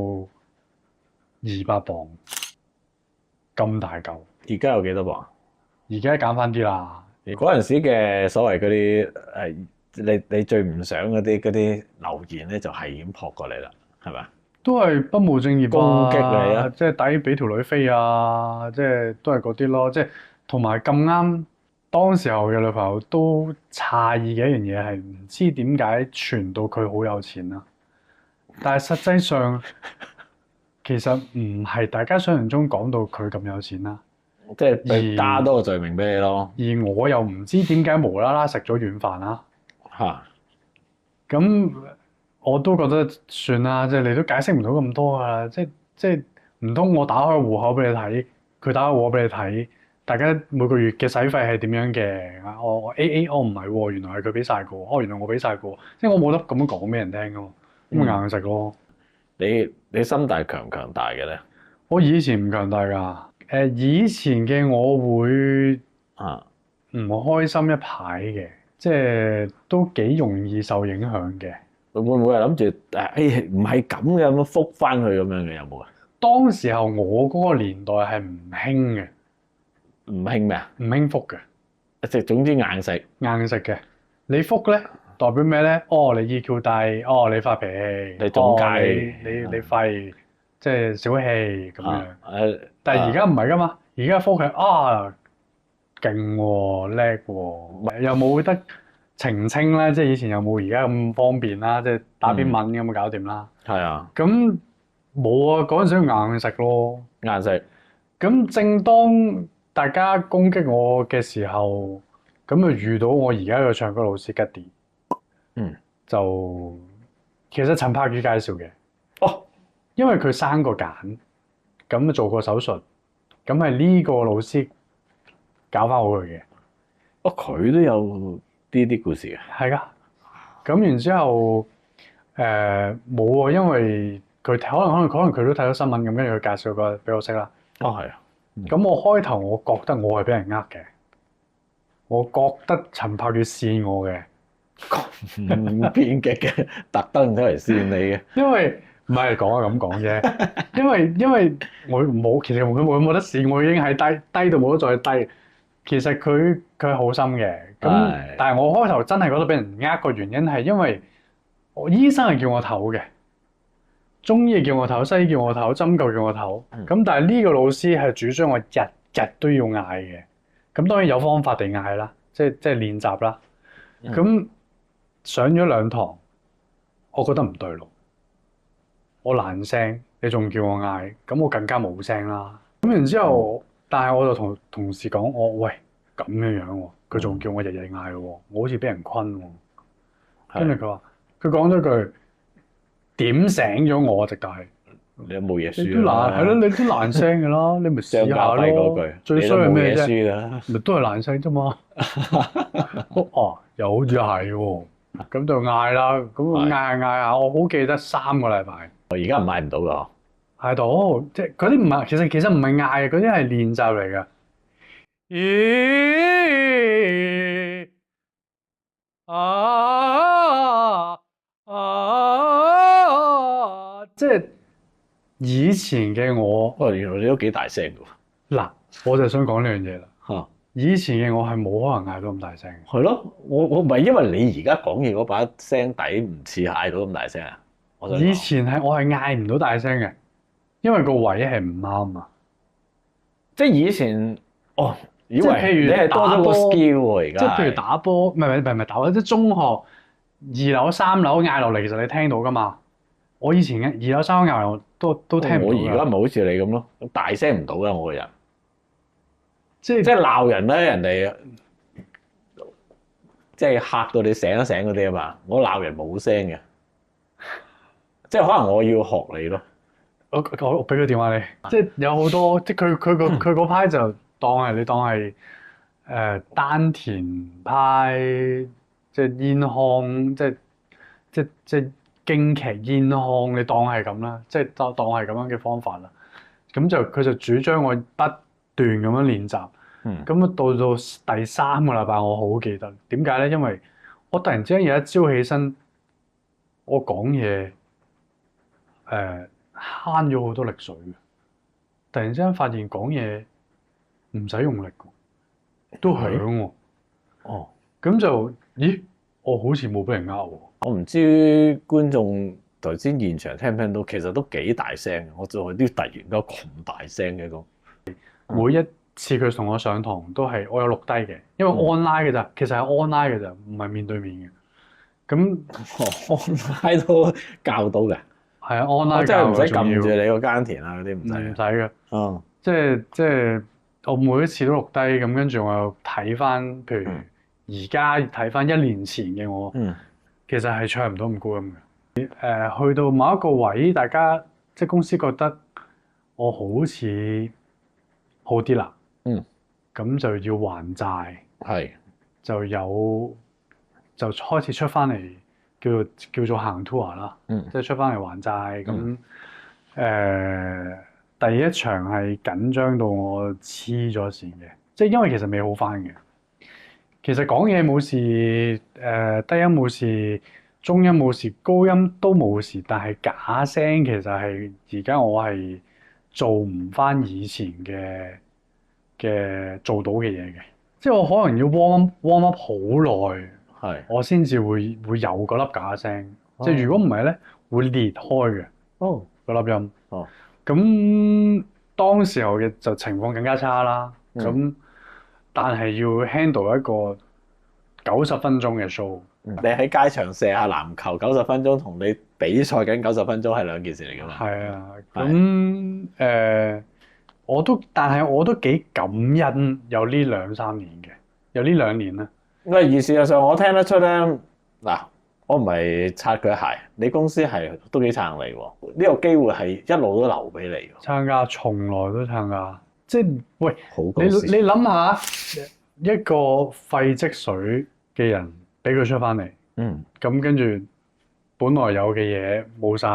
200磅咁大嚿。而家有幾多磅？而家減翻啲啦。嗰陣時嘅所謂嗰啲你最唔想嗰啲留言咧，就係已經撲過嚟啦，係咪？都係不務正業攻擊你啊！即係抵俾條女飛啊！即係都係嗰啲咯。即係同埋咁啱，當時候嘅女朋友都詫異嘅一樣嘢係唔知點解傳到佢好有錢啦。但係實際上其實唔係大家想象中講到佢咁有錢啦。即係加多個罪名俾你咯。而我又唔知點解無啦啦食咗軟飯啦。咁我都覺得算啦，即係你都解釋唔到咁多㗎啦。即係唔通我打開個戶口俾你睇，佢打開戶口俾你睇，大家每個月嘅使費係點樣嘅？我 AA，唔係喎，原來係佢俾晒個，原來我俾晒個，即係我冇得咁樣講俾人聽㗎嘛，咁硬食咯。你心大強唔強大嘅咧？我以前唔強大㗎。以前嘅我會唔開心一排嘅，即係都幾容易受影響嘅。會唔會係諗住唔係咁嘅咁覆翻佢咁樣嘅有冇啊？當時候我嗰個年代係唔興嘅。唔興咩啊？唔興覆嘅，即係總之硬食嘅。你覆咧代表咩咧？你 EQ 低，你發脾氣，你中計，你廢，即係小氣咁樣。但係而啊家唔係噶嘛，而家覆係勁喎，叻喎，又冇得澄清咧，即係以前又冇而家咁方便啦，即係打篇文咁就搞掂啦。係啊，咁冇啊，嗰陣時硬食咯，硬食。咁正當大家攻擊我嘅時候，咁就遇到我而家嘅唱歌老師吉啲，就其實陳柏宇介紹嘅，因為佢生過癇，咁做過手術，咁係呢個老師搞翻好佢嘅。佢都有呢啲故事嘅。係噶，咁然之後冇啊，因為佢可能佢都睇到新聞咁，跟住佢介紹過俾我識啦。係啊。咁我開頭我覺得我係俾人嘅，我覺得陳柏宇跣我嘅，咁偏激嘅，特登走嚟跣你嘅。因為唔係講啊咁講啫，因為我冇，其實佢冇得跣，我已經係低到冇得再低。其實佢係好心嘅，咁但係我開頭真係覺得俾人個原因係因為我醫生係叫我唞嘅。中醫叫我唞，西醫叫我唞，針灸叫我唞。咁但係呢個老師係主張我日日都要嗌嘅。咁當然有方法地嗌啦，即係練習啦。咁上咗2堂，我覺得唔對路。我爛聲，你仲叫我嗌，咁我更加冇聲啦。咁然之後，但係我就同同事講：喂咁樣喎，佢仲叫我日日嗌喎，我好似俾人困喎。跟住佢講咗句。點醒咗我，直頭係你都冇嘢輸。你都爛係咯，你都爛聲㗎啦，你咪試下咯。最衰係咩啫？咪都係爛聲啫嘛。又好似係喎，咁就嗌啦。咁嗌下，我好記得3個禮拜。我而家唔嗌唔到㗎。喺度，即係嗰啲唔係，其實唔係嗌，嗰啲係練習嚟㗎。即係以前嘅我，原來你都幾大聲㗎喎。嗱，我就想講呢樣嘢啦。以前嘅我係冇可能嗌到咁大聲嘅。係咯，我唔係因為你而家講嘢嗰把聲底唔似嗌到咁大聲啊。以前我係嗌唔到大聲嘅，因為個位係唔啱啊。即係以前以為譬如你係多咗個 skill 喎，而家即係譬如打波，唔係打波，即係中學2樓3樓嗌落嚟，其實你聽到㗎嘛。我以前嘅2樓3樓嗌落都聽唔到。我而家咪好似你咁咯，大聲唔到㗎我個人。即係鬧人咧，人哋即係嚇到你醒一醒嗰啲啊嘛。我鬧人冇聲嘅，即係可能我要學你咯。我俾個電話你，即係有好多，即係佢嗰排就當係丹田派，即係煙腔，即係京劇煙腔，你當係咁啦，即係當係咁樣嘅方法啦。咁佢就主張我不斷咁樣練習。咁到第3個禮拜，我好記得點解咧？因為我突然之間有一朝起身，我講嘢慳咗好多力水嘅。突然之間發現講嘢唔使用力嘅，都響喎。哦，咁就咦？我好似冇俾人呃喎。我唔知觀眾頭先現場聽唔聽到，其實都幾大聲。我就係啲突然間咁大聲嘅咁。每一次佢同我上堂都係我有錄低嘅，因為 online 嘅咋，其實係 online 嘅咋，唔係面對面嘅。咁 online 都教到嘅。係啊，online 真係唔使教撳住你個耕田啊嗰啲唔使。唔使嘅。哦，即係我每一次都錄低，咁跟住我又睇翻，譬如而家睇翻1年前嘅我，其實係唱唔到咁高音嘅。去到某一個位，大家即係公司覺得我好似好啲啦，咁就要還債，係就開始出翻嚟，叫做行 tour 啦，即係出翻嚟還債。咁第一場係緊張到我黐咗線嘅，即係因為其實未好翻嘅。其實講嘢冇事，低音冇事，中音冇事，高音都冇事，但係假聲其實係而家我係做唔翻以前嘅做到嘅嘢嘅，即係我可能要 warm up 好耐，我先至會有嗰粒假聲。即係如果唔係咧，會裂開嘅。嗰粒音。咁當時候嘅就情況更加差啦。咁但係要 handle 一個90分鐘嘅 show。你喺街場射下籃球90分鐘，同你比賽緊90分鐘係兩件事嚟㗎嘛？係啊。咁但係我都幾感恩有呢2-3年嘅，有呢2年啦。而事實上我聽得出咧，嗱，我唔係擦佢鞋，你公司係都幾撐你喎。呢個機會係一路都留俾你。撐㗎，從來都撐㗎。即係喂，你諗下一個肺積水嘅人，俾佢出翻嚟，咁跟住本來有嘅嘢冇晒，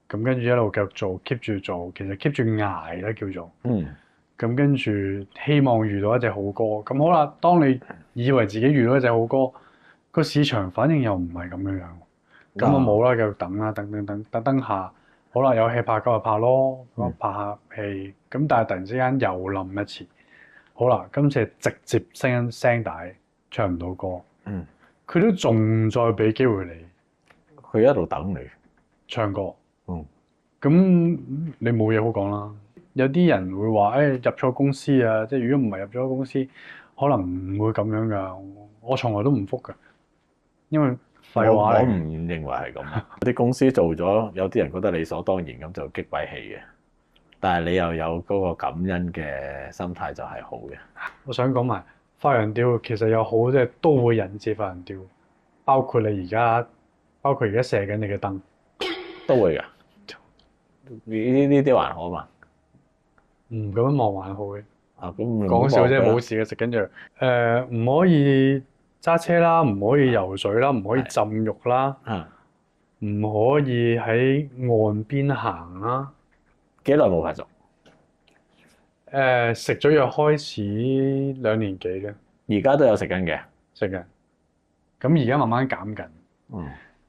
咁跟住一路繼續做 keep 住做，其實 keep 住捱啦叫做。咁跟住希望遇到一隻好歌。咁好啦，當你以為自己遇到一隻好歌，個市場反應又唔係咁樣樣，咁我冇啦，繼續等啦，等下，好啦，有戲拍就拍咯，咁拍下戲，咁但係突然之間又冧一次，好啦，今次係直接聲帶唱唔到歌，佢都仲再俾機會你，佢一路等你唱歌，咁你冇嘢好講啦。有啲人會話，入錯公司啊，即係如果唔係入咗公司，可能唔會咁樣噶。我從來都唔覆噶，因為廢話嚟。我唔認為係咁。啲公司做咗，有啲人覺得理所當然咁就激閉氣嘅，但係你又有嗰個感恩嘅心態就係好嘅。我想講埋發揚吊，其實有好即係都會引致發揚吊，包括而家射緊你嘅燈都會㗎。呢啲還好嘛？咁樣望還好嘅。咁講笑啫，冇事嘅。食緊藥。唔可以揸車啦，唔可以游水啦，唔可以浸浴啦，唔可以喺岸邊行啦。幾耐冇發作？食咗藥開始2年幾嘅。而家都有食緊嘅。食嘅。咁而家慢慢減緊。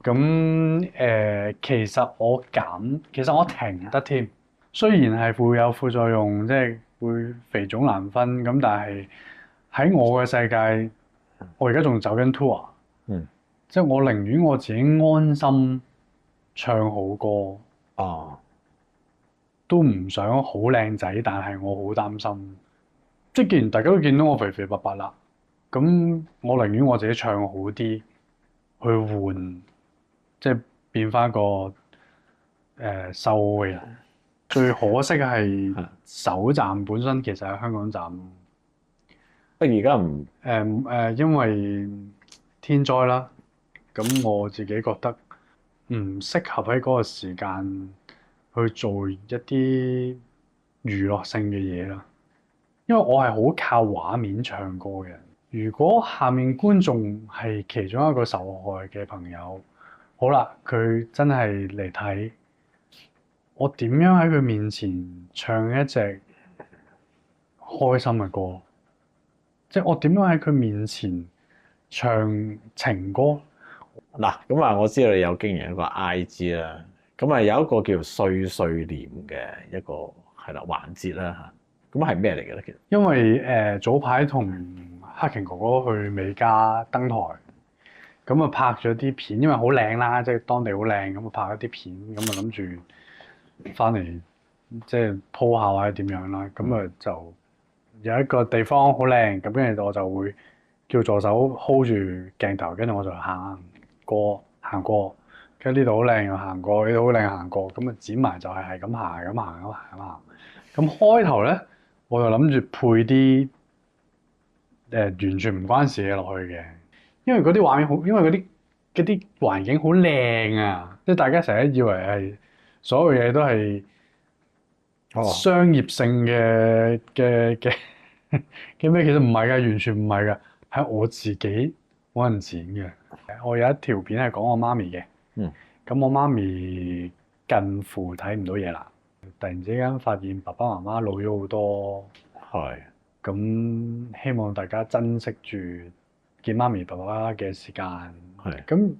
咁其實我停得添。雖然係會有副作用，即係會肥腫難分咁，但係喺我嘅世界，我而家仲走緊 tour，即係我寧願我自己安心唱好歌，都唔想好靚仔，但係我好擔心。即係既然大家都見到我肥肥白白啦，咁我寧願我自己唱好啲，去換，即係變翻個瘦嘅人。最可惜係首站本身其實係香港站。而家唔因為天災啦，咁我自己覺得唔適合喺嗰個時間去做一啲娛樂性嘅嘢啦。因為我係好靠畫面唱歌嘅。如果下面觀眾係其中一個受害嘅朋友，好啦，佢真係嚟睇，我點樣喺佢面前唱一隻開心嘅歌？即係我點樣喺佢面前唱情歌？嗱，咁啊，我知道你有經營一個 IG 啦，咁啊有一個叫碎碎念嘅一個係啦環節啦嚇，咁係咩嚟嘅咧？其實因為早排同黑鯨哥哥去美加登台，咁啊拍咗啲片，因為好靚啦，即係當地好靚，咁啊拍咗啲片，咁啊諗住翻嚟即係 po 下或者點樣啦，咁啊就有一個地方好靚，咁跟住我就會叫助手 hold 住鏡頭，跟住我就行過，跟住呢度好靚又行過，呢度好靚行過，咁啊剪埋就係咁行。咁開頭咧，我就諗住配啲完全唔關事嘅落去嘅，因為嗰啲畫面好，因為嗰啲環境好靚啊，即係大家成日以為係所有嘢都係商業性嘅咩，其實唔係㗎，完全唔係㗎，係我自己揾人剪嘅。我有一條片係講我媽咪嘅，咁我媽咪近乎睇唔到嘢啦，突然之間發現爸爸媽媽老咗好多，咁希望大家珍惜住見媽咪爸爸嘅時間。咁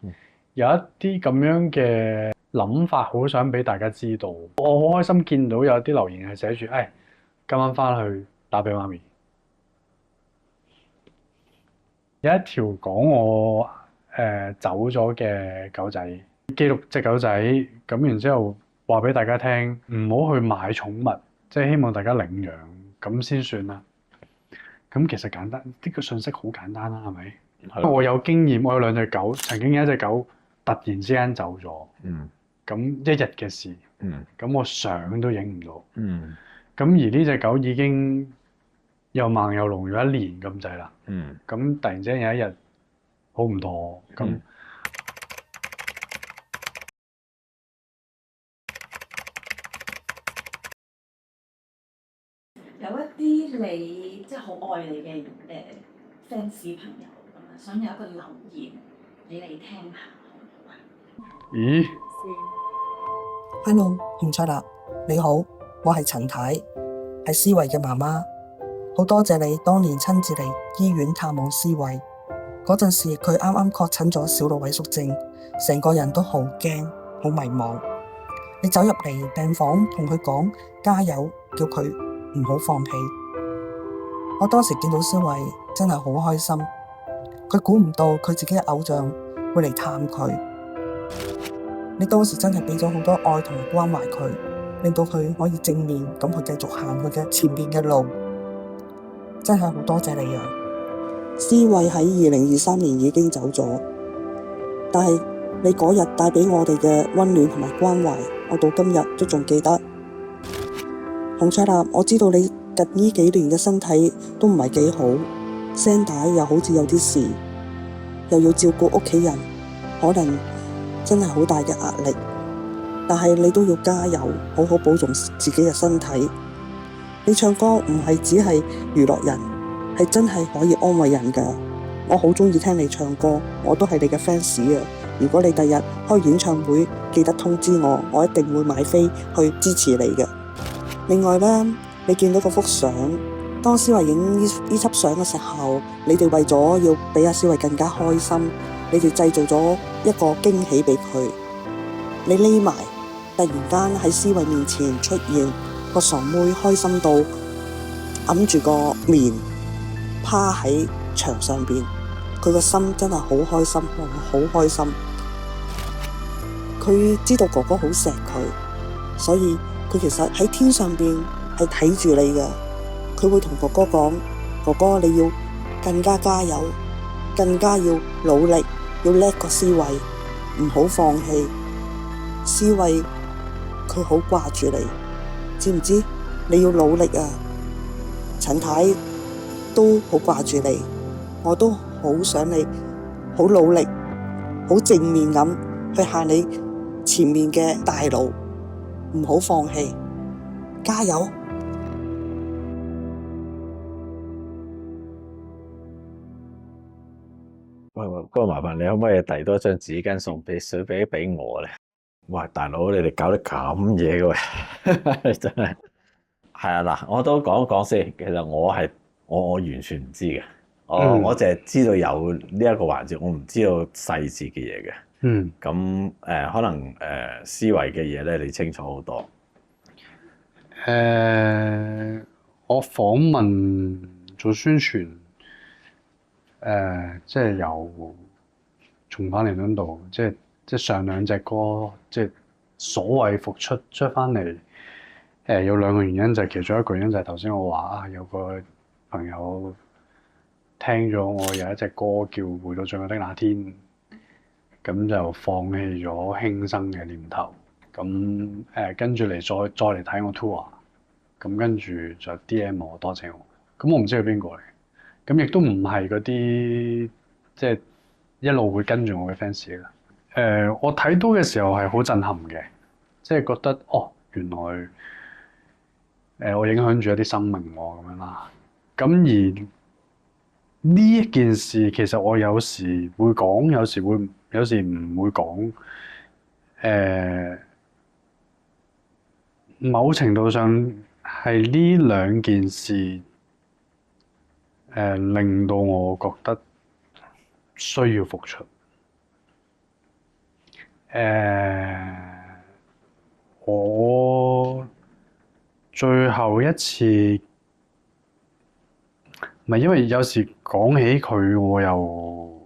有一啲咁樣嘅諗法，好想俾大家知道。我好開心見到有啲留言係寫住，今晚翻去打俾媽咪。有一條講我走咗嘅狗仔，記錄隻狗仔，咁然之後話俾大家聽，唔好去買寵物，即係希望大家領養咁先算啦。咁其實簡單，呢個信息好簡單啦，係咪？我有經驗，我有2隻狗，曾經有一隻狗突然之間走咗，咁1日嘅事，咁我相都影唔到，咁而呢隻狗已經又盲又聾咗1年咁滯啦，咁突然之間有一日好唔妥，咁有一啲你即係好愛你嘅fans 朋友咁啊，想有一個留言俾你聽下，好唔好啊？咦 ？Hello， 洪卓立，你好，我係陳太，係思維嘅媽媽，好多謝你當年親自嚟醫院探望思維嗰陣時，佢啱啱確診咗小腦萎縮症，成個人都好驚，好迷茫。你走入嚟病房同佢講加油，叫佢唔好放棄。我當時見到思維真係好開心，佢估唔到佢自己嘅偶像會嚟探佢。你當時真係俾咗好多愛同埋關懷佢，令到佢可以正面咁去繼續行佢嘅前面嘅路，真係好多謝你啊！思維喺2023年已經走咗，但係你嗰日帶俾我哋嘅溫暖同埋關懷，我到今日都仲記得。洪卓立，我知道你近呢幾年嘅身體都唔係幾好，聲帶又好似有啲事，又要照顧屋企人，可能真係好大嘅壓力。但係你都要加油，好好保重自己嘅身體。你唱歌唔係只係娛樂人，係真係可以安慰人噶。我好中意聽你唱歌，我都係你嘅 fans 啊！如果你第日開演唱會，記得通知我，我一定會買飛去支持你嘅。另外呢，你見到嗰幅相，當思維影呢輯相嘅時候，你哋為咗要俾阿思維更加開心，你哋製造咗一個驚喜俾佢。你匿埋，突然間喺思維面前出現，個傻妹開心到揞住個面，趴喺牆上邊，佢個心真係好開心，好開心。佢知道哥哥好錫佢，所以佢其實喺天上邊係睇住你嘅。佢會同哥哥講：哥哥，你要更加加油，更加要努力，要叻過思維，唔好放棄。思維佢好掛住你，知唔知？你要努力啊！陳太都好掛住你，我都好想你好努力，好正面咁去行你前面嘅大路，唔好放棄，加油！喂，不過麻煩你可唔可以遞多張紙巾送俾我咧？哇，大佬你哋搞得咁嘢嘅喂，真係係啊嗱，我都講一講先。其實我完全唔知嘅，我淨係知道有呢一個環節，我唔知道細節嘅嘢嘅。咁可能思維嘅嘢咧，你清楚好多。我訪問做宣傳，即係由重返彌敦道，即係上兩隻歌，即係所謂復出翻嚟。有兩個原因，就係其中一個原因就係頭先我話啊，有個朋友聽咗我有一隻歌叫《回到最愛的那天》，咁就放棄咗輕生嘅念頭。咁跟住嚟再嚟睇我 tour，咁跟住就 DM 我多謝我。咁我唔知佢邊個嚟，咁亦都唔係嗰啲即係一路會跟住我嘅 fans 啦。我睇到嘅時候係好震撼嘅，即係覺得哦，原來我影響住一啲生命喎咁樣啦。咁而呢一件事其實我有時會講，有時唔會講。某程度上係呢兩件事令到我覺得需要復出。我最後一次唔係因為有時講起佢，我又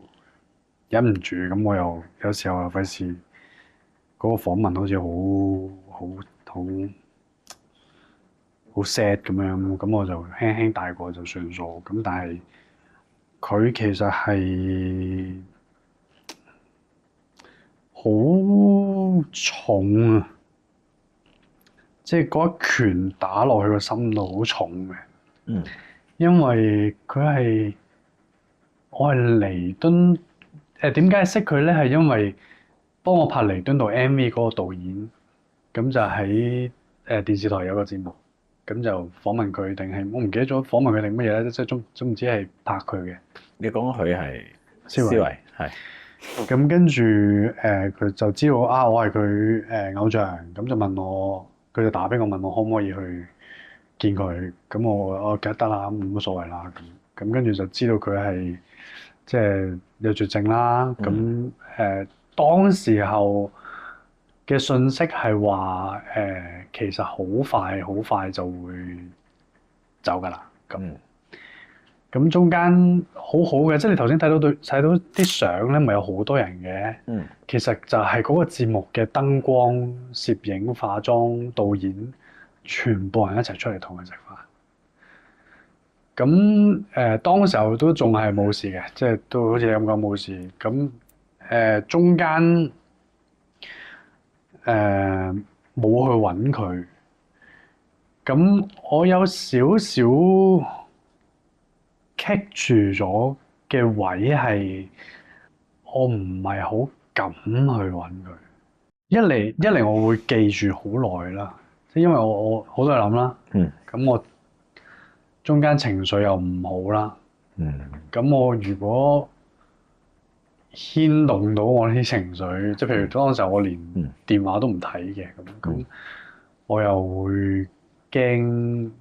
忍唔住，咁我又有時候又費事嗰個訪問好似好 sad 咁樣，咁我就輕輕帶過就算數。咁但係佢其實係好重啊！即係嗰一拳打落去個心度好重嘅。因為我係彌敦點解識佢咧？係因為幫我拍彌敦道 MV 嗰個導演，咁就喺電視台有個節目，咁就訪問佢定係我唔記得咗訪問佢定乜嘢咧，即係總唔知係拍佢嘅。你講佢係思維係。咁跟住佢就知道啊，我係佢偶像，咁就問我，佢就打俾我問我可唔可以去見佢。咁我記得得啦，冇乜所謂啦。咁跟住就知道佢係即係有絕症啦。咁當時候嘅信息係話其實好快就會走㗎啦。咁中間好好嘅，即係你頭先睇到啲相咧，咪有好多人嘅。其實就係嗰個節目嘅燈光、攝影、化妝、導演，全部人一齊出嚟同佢食飯。咁當時候都仲係冇事嘅，即係都好似你咁講冇事。咁中間冇去揾佢。咁我有少少棘住咗嘅位係，我唔係好敢去揾佢。一嚟我會記住好耐啦，即係因為我好多嘢諗啦。咁我中間情緒又唔好啦。咁我如果牽動到我啲情緒，即係譬如當時候我連電話都唔睇嘅，咁我又會驚，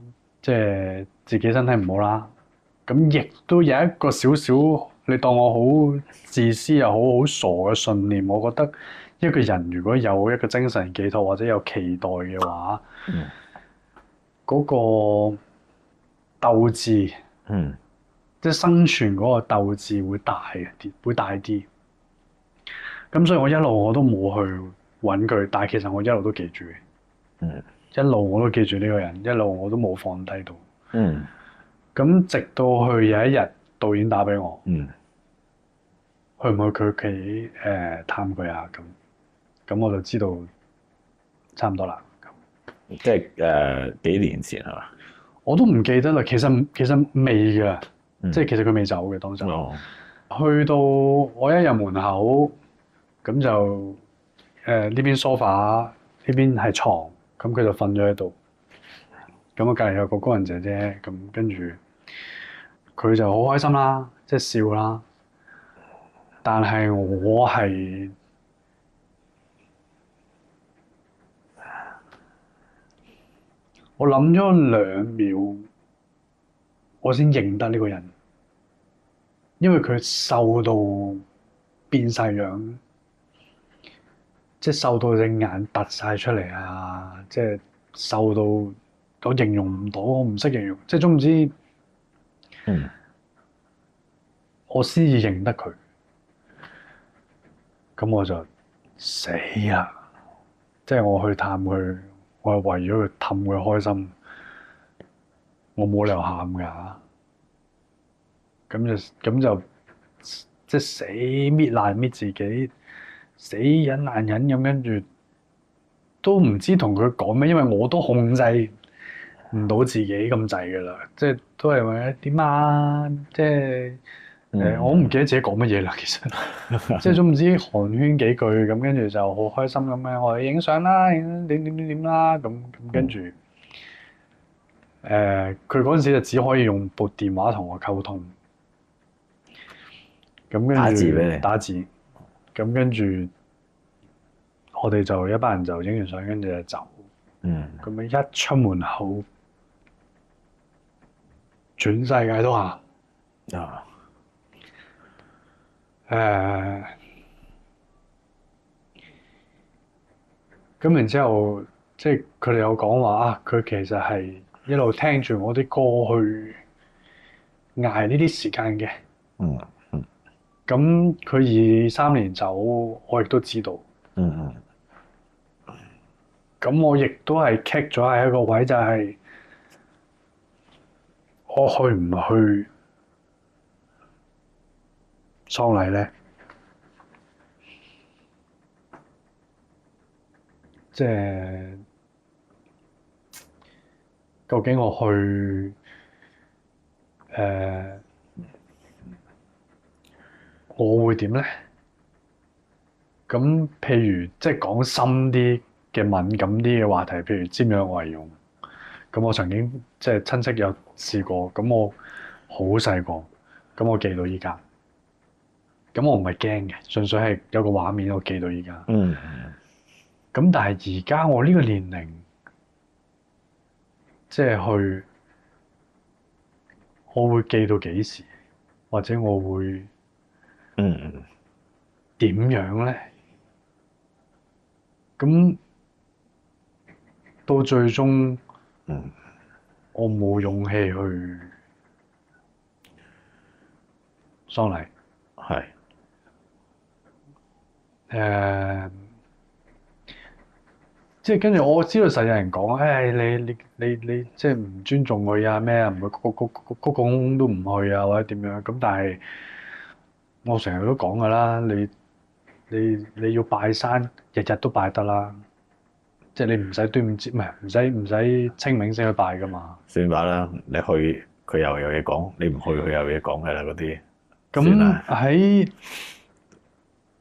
即係自己身體唔好啦。咁亦都有一個少少，你當我好自私又好傻嘅信念。我覺得一個人如果有一個精神寄託或者有期待嘅話，嗰個鬥志，即係生存嗰個鬥志會大啲。咁所以我一路我都冇去揾佢，但係其實我一路都記住嘅。一路我都記住呢個人，一路我都冇放低到。咁直到去有一日，導演打俾我，去唔去佢屋企探佢啊？咁我就知道差唔多啦。即係幾年前係嘛？我都唔記得啦。其實未㗎，即係其實佢未走嘅當時。去到我一入門口，咁就呢邊 sofa，呢邊係床，咁佢就瞓咗喺度。咁我隔離有個工人姐姐，咁跟住佢就好開心啦，即係笑啦。但係我諗咗2秒，我先認得呢個人，因為佢瘦到變晒樣，即係瘦到隻眼突晒出嚟啊！即係瘦到我形容唔到，我唔識形容，即係總之，我先至認得佢，咁我就死啦！即係我去探佢，我係為咗去氹佢開心，我冇理由喊㗎。咁就即係死搣爛搣自己，死忍爛忍咁，跟住都唔知同佢講咩，因為我都控制唔到自己咁滯㗎啦，即係都係話點啊，即係我唔記得自己講乜嘢啦，其實即係總唔知寒暄幾句咁，跟住就好開心咁樣，我哋影相啦，點啦，咁跟住佢嗰陣時就只可以用部電話同我溝通。咁跟住打字俾你打字，咁跟住我哋就一班人就影完相，跟住就走。咁樣一出門口，全世界都喊。咁然之後，即係佢哋有講話啊，佢其實係一路聽住我啲歌去捱呢啲時間嘅。咁佢23年走，我亦都知道。咁我亦都係 kick 咗喺一個位，就係我去唔去喪禮咧？即係究竟我去我會點咧？咁譬如即係講深啲嘅敏感啲嘅話題，譬如瞻仰遺容。咁我曾經即係親戚有試過，咁我好細個，咁我記到依家。咁我唔係驚嘅，純粹係有個畫面我記到依家。咁但係而家我呢個年齡，即係去，我會記到幾時，或者我會點樣咧？咁到最終，我冇勇氣去喪禮。即係跟住我知道實有人講，你即係唔尊重佢啊咩啊，唔會鞠躬都唔去啊，或者點樣咁。但係我成日都講㗎啦，你要拜山，日日都拜得啦。即係你唔使端午節，唔使清明先去拜㗎嘛。算吧啦，你去佢又有嘢講，你唔去佢有嘢講㗎啦嗰啲。咁喺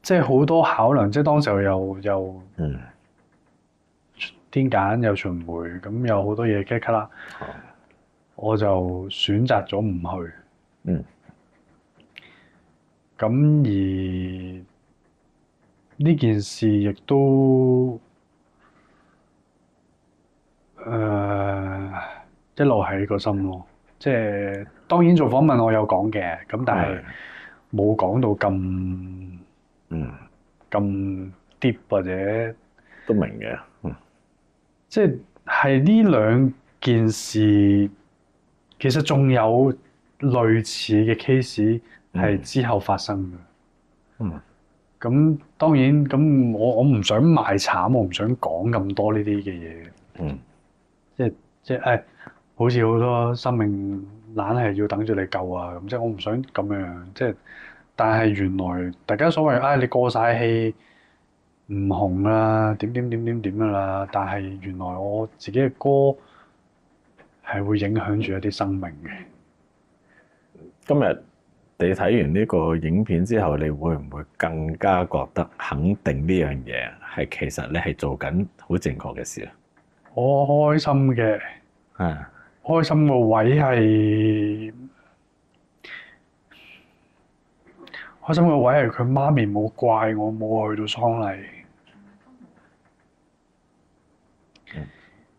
即係好多考量，即係當時候又天揀又巡迴，咁有好多嘢棘卡啦，我就選擇咗唔去。咁而呢件事亦都一路喺個心咯。即係當然做訪問我有講嘅，咁但係冇講到咁 deep 或者都明嘅。即係呢兩件事，其實仲有類似嘅 case 係之後發生嘅。咁當然咁我唔想賣慘，我唔想講咁多呢啲嘅嘢。即係好似好多生命懶係要等住你救啊咁，即係我唔想咁樣。即係但係原來大家所謂你過晒氣唔紅啦，點㗎啦。但係原來我自己嘅歌係會影響住一啲生命嘅。今日你睇完呢個影片之後，你會唔會更加覺得肯定呢樣嘢係其實你係做緊好正確嘅事啊？我開心嘅，開心個位係開心嘅位係佢媽咪冇怪我冇去到喪禮。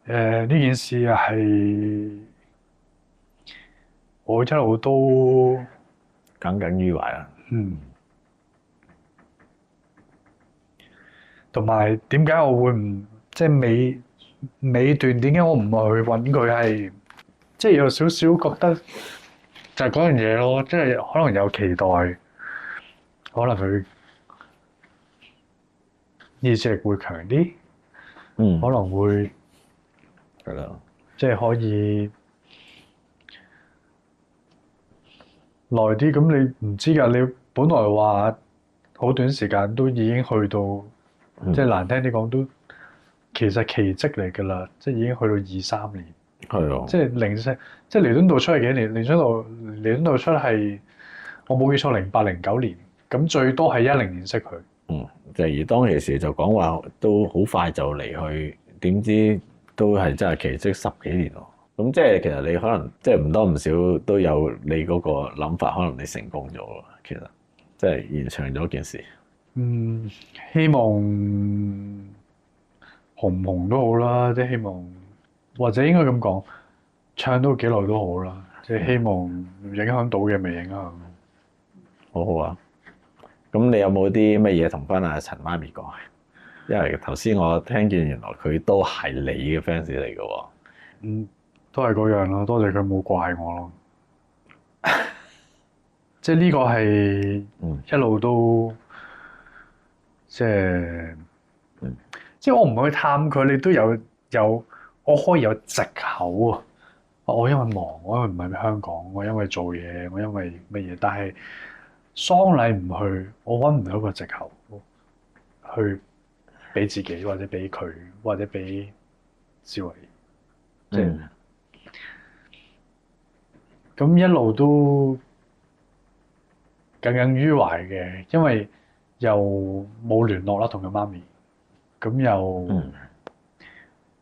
呢件事係我一路都耿耿於懷啊！同埋點解我會唔即係尾段點解我唔去揾佢係即係有少少覺得就係嗰樣嘢咯，即係可能有期待，可能佢意志力會強啲，可能會係啦，即係可以耐啲。咁你唔知㗎，你本來話好短時間都已經去到，即係難聽啲講都其實奇蹟嚟㗎啦，即係已經去到23年。係啊，即係即係彌敦道出係幾年？彌敦道出係我冇記錯08、09年，咁最多係10年識佢。就而當其時就講話都好快就離去，點知都係真係奇蹟10幾年咯。咁即係其實你可能即係唔多唔少都有你嗰個諗法，可能你成功咗咯。其實即係延長咗件事。希望紅唔紅都好啦，即係希望或者應該咁講，唱到幾耐都好啦。即係希望影響到嘅未影響。好好啊！咁你有冇啲乜嘢同翻阿陳媽咪講？因為頭先我聽見原來佢都係你嘅 fans 嚟嘅喎。都係嗰樣咯，多謝佢冇怪我咯。即係呢個係一路都即係我唔去探佢，你都有我可以有藉口啊！我因為忙，我因為唔喺香港，我因為做嘢，我因為乜嘢？但係喪禮唔去，我揾唔到一個藉口去俾自己，或者俾佢，或者俾思維，即係咁一路都耿耿於懷嘅，因為又冇聯絡啦，同佢媽咪，咁又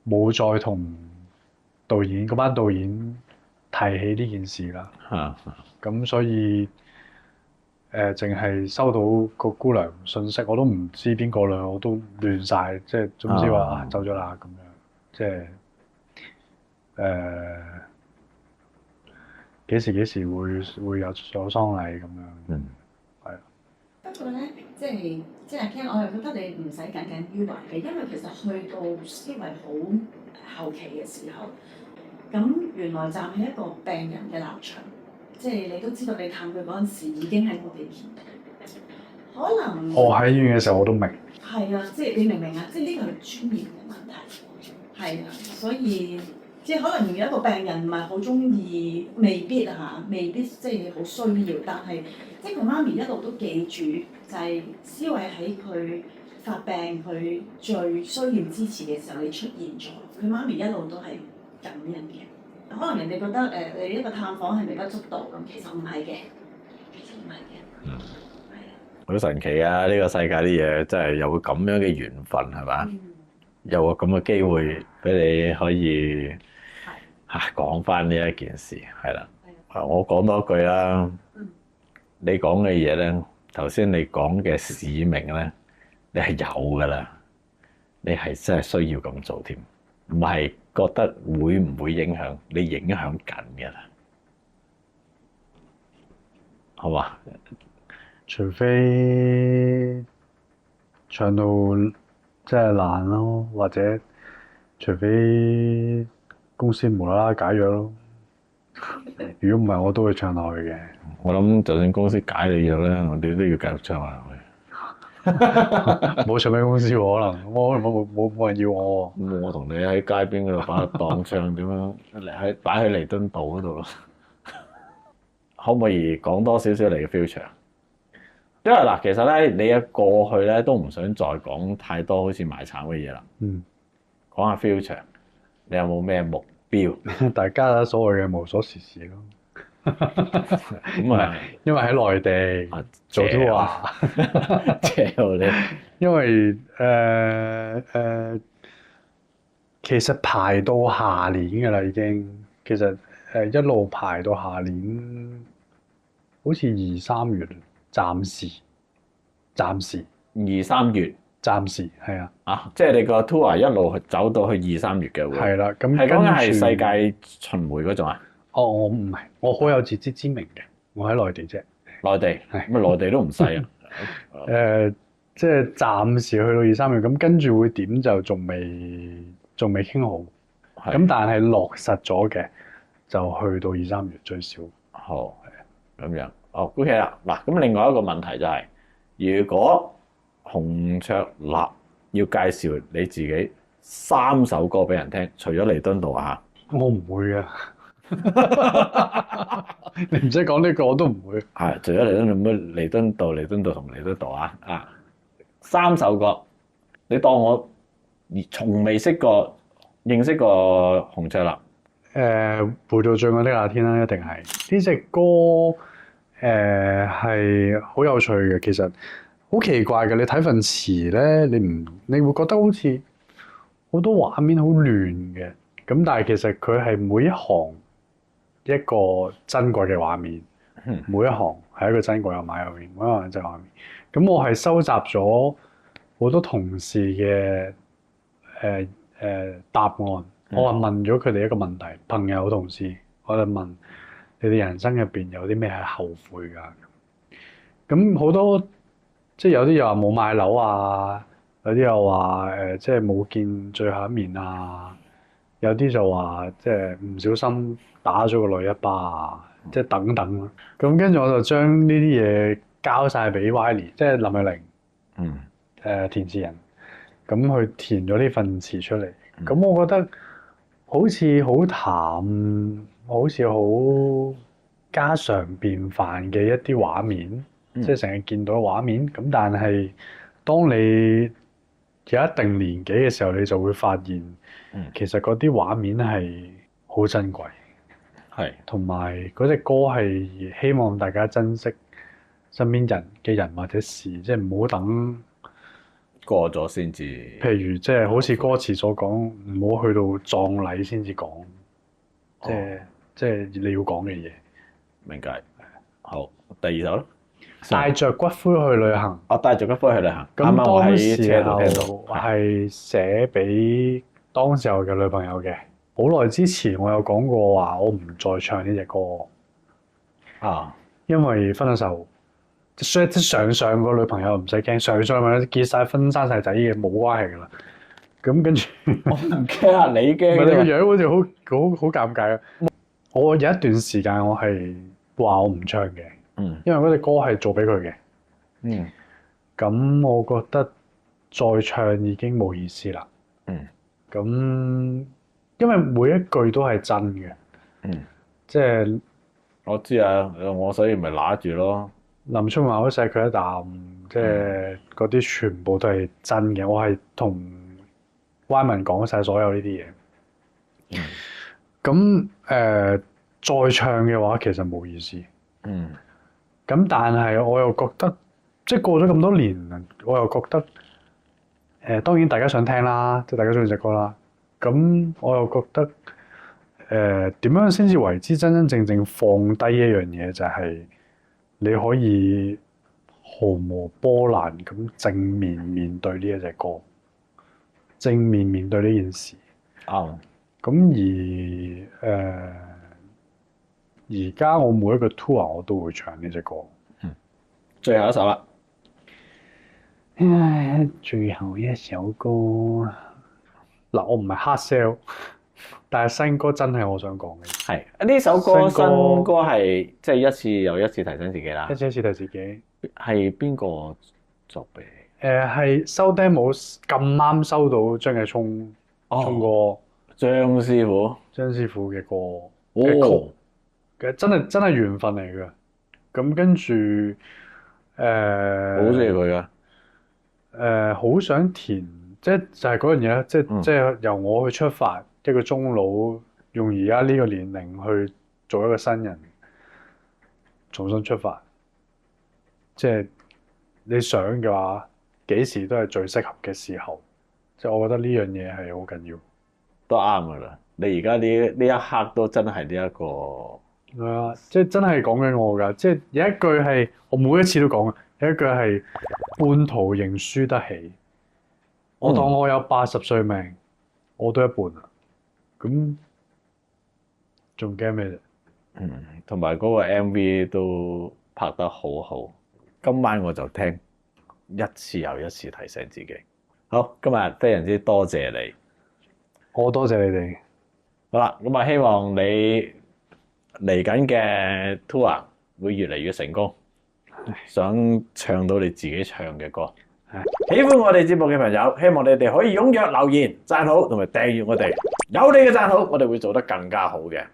冇再同導演嗰班導演提起呢件事啦。咁所以淨係收到個姑娘信息，我都唔知邊個啦，我都亂晒，即係總之話走咗啦咁樣，即係幾時會有喪禮咁樣。係。不過咧，即係傾，我又覺得你唔使耿耿於懷嘅，因為其實去到思維好後期嘅時候，咁原來站喺一個病人嘅立場，即係你都知道你探佢嗰陣時已經喺我哋面前，可能我喺醫院嘅時候我都明。係啊，即係你明唔明啊？即係呢個係尊嚴嘅問題，係啊，所以即係可能有一個病人唔係好中意，未必即係好需要，但係即係佢媽咪一路都記住，就係思維喺佢發病佢最需要支持嘅時候你出現咗，佢媽咪一路都係感恩嘅。可能人哋覺得你一個探訪係微不足道咁，其實唔係嘅，係啊。好神奇啊！呢個世界啲嘢真係有個咁樣嘅緣分係嘛？有個咁嘅機會俾你可以講翻呢一件事係啦。我講多句啦，你講嘅嘢咧，頭先你講嘅使命咧，你係有噶啦，你係真係需要咁做添，唔係覺得會唔會影響，你影響緊㗎啦，好嘛？除非唱到真係爛咯，或者除非公司無啦啦解約咯。如果唔係，我都會唱落去嘅。我諗就算公司解你約咧，我哋都要繼續唱下去。冇唱俾公司喎，可能我冇人要我喎。咁我同你喺街邊嗰度擺檔唱點樣？擺喺彌敦道嗰度咯。可唔可以講多少少你嘅 future？因為嗱，其實咧，你嘅過去咧都唔想再講太多好似賣慘嘅嘢啦。講下 future，你有冇咩目標？大家所謂嘅無所事事咯。咁啊，因為喺內地做都話，你。因為其實排到下年㗎啦，已經。其實一路排到下年，好似2、3月暫時2、3月係啊，啊，即係你個 tour 一路走到去2、3月嘅會。係啦，咁係講緊係跟住世界巡迴嗰種啊？哦，我唔係，我好有自知之明嘅，我喺內地啫。內地係咁啊，內地都唔細啊。即係暫時去到2、3月，咁跟住會點就仲未傾好。咁係但係落實咗嘅就去到2、3月最少。好咁樣。哦，OK 啦。嗱，咁另外一個問題就係、如果洪卓立要介紹你自己3首歌俾人聽，除咗彌敦道啊，我唔會嘅，你唔使講呢個我都唔會。係除咗彌敦道咩？彌敦道、彌敦道同彌敦道啊，3首歌，你當我從未認識過洪卓立。回到最愛的夏天啦，一定係呢隻歌。係好有趣嘅，其實好奇怪嘅。你睇份詞咧，你會覺得好似好多畫面好亂嘅，咁但係其實佢係每一行一個珍貴嘅畫面，每一行係一個珍貴嘅畫面，每一行係真畫面。咁我係收集咗好多同事嘅答案，我係問咗佢哋一個問題，朋友同事，我就問你哋人生入邊有啲咩係後悔㗎？咁好多即係有啲又話冇買樓啊，有啲又話即係冇見最後一面啊，有啲就話即係唔小心打咗個女一巴啊，即係等等咯。咁跟住我就將呢啲嘢交晒俾 Wiley，即係林慧玲，填詞人，咁去填咗呢份詞出嚟。咁我覺得好似好淡，好似好家常便飯嘅一啲畫面，即係成日見到畫面。咁但係當你有一定年紀嘅時候，你就會發現，其實嗰啲畫面係好珍貴，係同埋嗰隻歌係希望大家珍惜身邊人或者事，即係唔好等過咗先至。譬如即係好似歌詞所講，唔好去到葬禮先至講，即係你要講嘅嘢。明解。好，第2首咧，帶着骨灰去旅行。我帶着骨灰去旅行。啱咁啱我喺當時車度聽候到，係寫俾當時候嘅女朋友嘅。好耐之前我有講過話，我唔再唱呢隻歌，啊，因為分咗手。即係上個女朋友唔使驚，上結晒婚生晒仔嘅冇關係㗎啦。咁跟住我唔驚啊，你唔係你個驚樣好似好尷尬啊！我有一段時間我係話我唔唱嘅，因為嗰隻歌係做俾佢嘅。咁我覺得再唱已經冇意思啦。咁因為每一句都係真嘅。即係我知啊，我所以咪揦住咯。林春華好錫佢一啖，即係嗰啲全部都係真嘅。我係同歪文講晒所有呢啲嘢。咁再唱嘅話，其實冇意思。咁但係我又覺得，即係過咗咁多年，我又覺得當然大家想聽啦，即係大家中意隻歌啦。咁我又覺得點樣先至為之真真正正放低一樣嘢，就係你可以毫無波瀾咁正面面對呢一隻歌，正面面對呢件事。咁而家我每一個 tour 我都會唱呢隻歌。最後一首啦。最後一首歌嗱，我唔係 hard sell， 但係新歌真係我想講嘅。係呢首歌新歌係即係一次又一次提醒自己啦。一次一次提自己。係邊個作俾？係收 demo 咁啱收到張繼聰聰哥張師傅嘅歌嘅曲，其實真係緣分嚟嘅。咁跟住好中意佢噶。好想填，即係就係嗰樣嘢啦。即係由我去出發，一個中佬用而家呢個年齡去做一個新人，重新出發。即係你想嘅話，幾時都係最適合嘅時候。即係我覺得呢樣嘢係好緊要。都啱噶啦！你而家呢一刻都真係呢一個係啊，即係真係講緊我㗎，即係有一句係我每一次都講嘅，有一句係半途仍輸得起。我當我有80歲命，我都一半啦，咁仲驚咩啫？同埋嗰個 MV 都拍得好好，今晚我就聽一次又一次提醒自己。好，今日非常之多謝你，我多謝你哋。好啦，咁啊希望你嚟緊嘅 tour 會越嚟越成功，想唱到你自己唱嘅歌。喜歡我哋節目嘅朋友，希望你哋可以踴躍留言、讚好同埋訂閱我哋。有你嘅讚好，我哋會做得更加好嘅。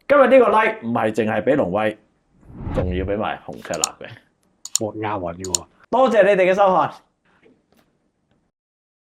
今日呢個 like 唔係淨係俾龍威，仲要俾埋紅赤立嘅。我押韻嘅喎。多謝你哋嘅收看。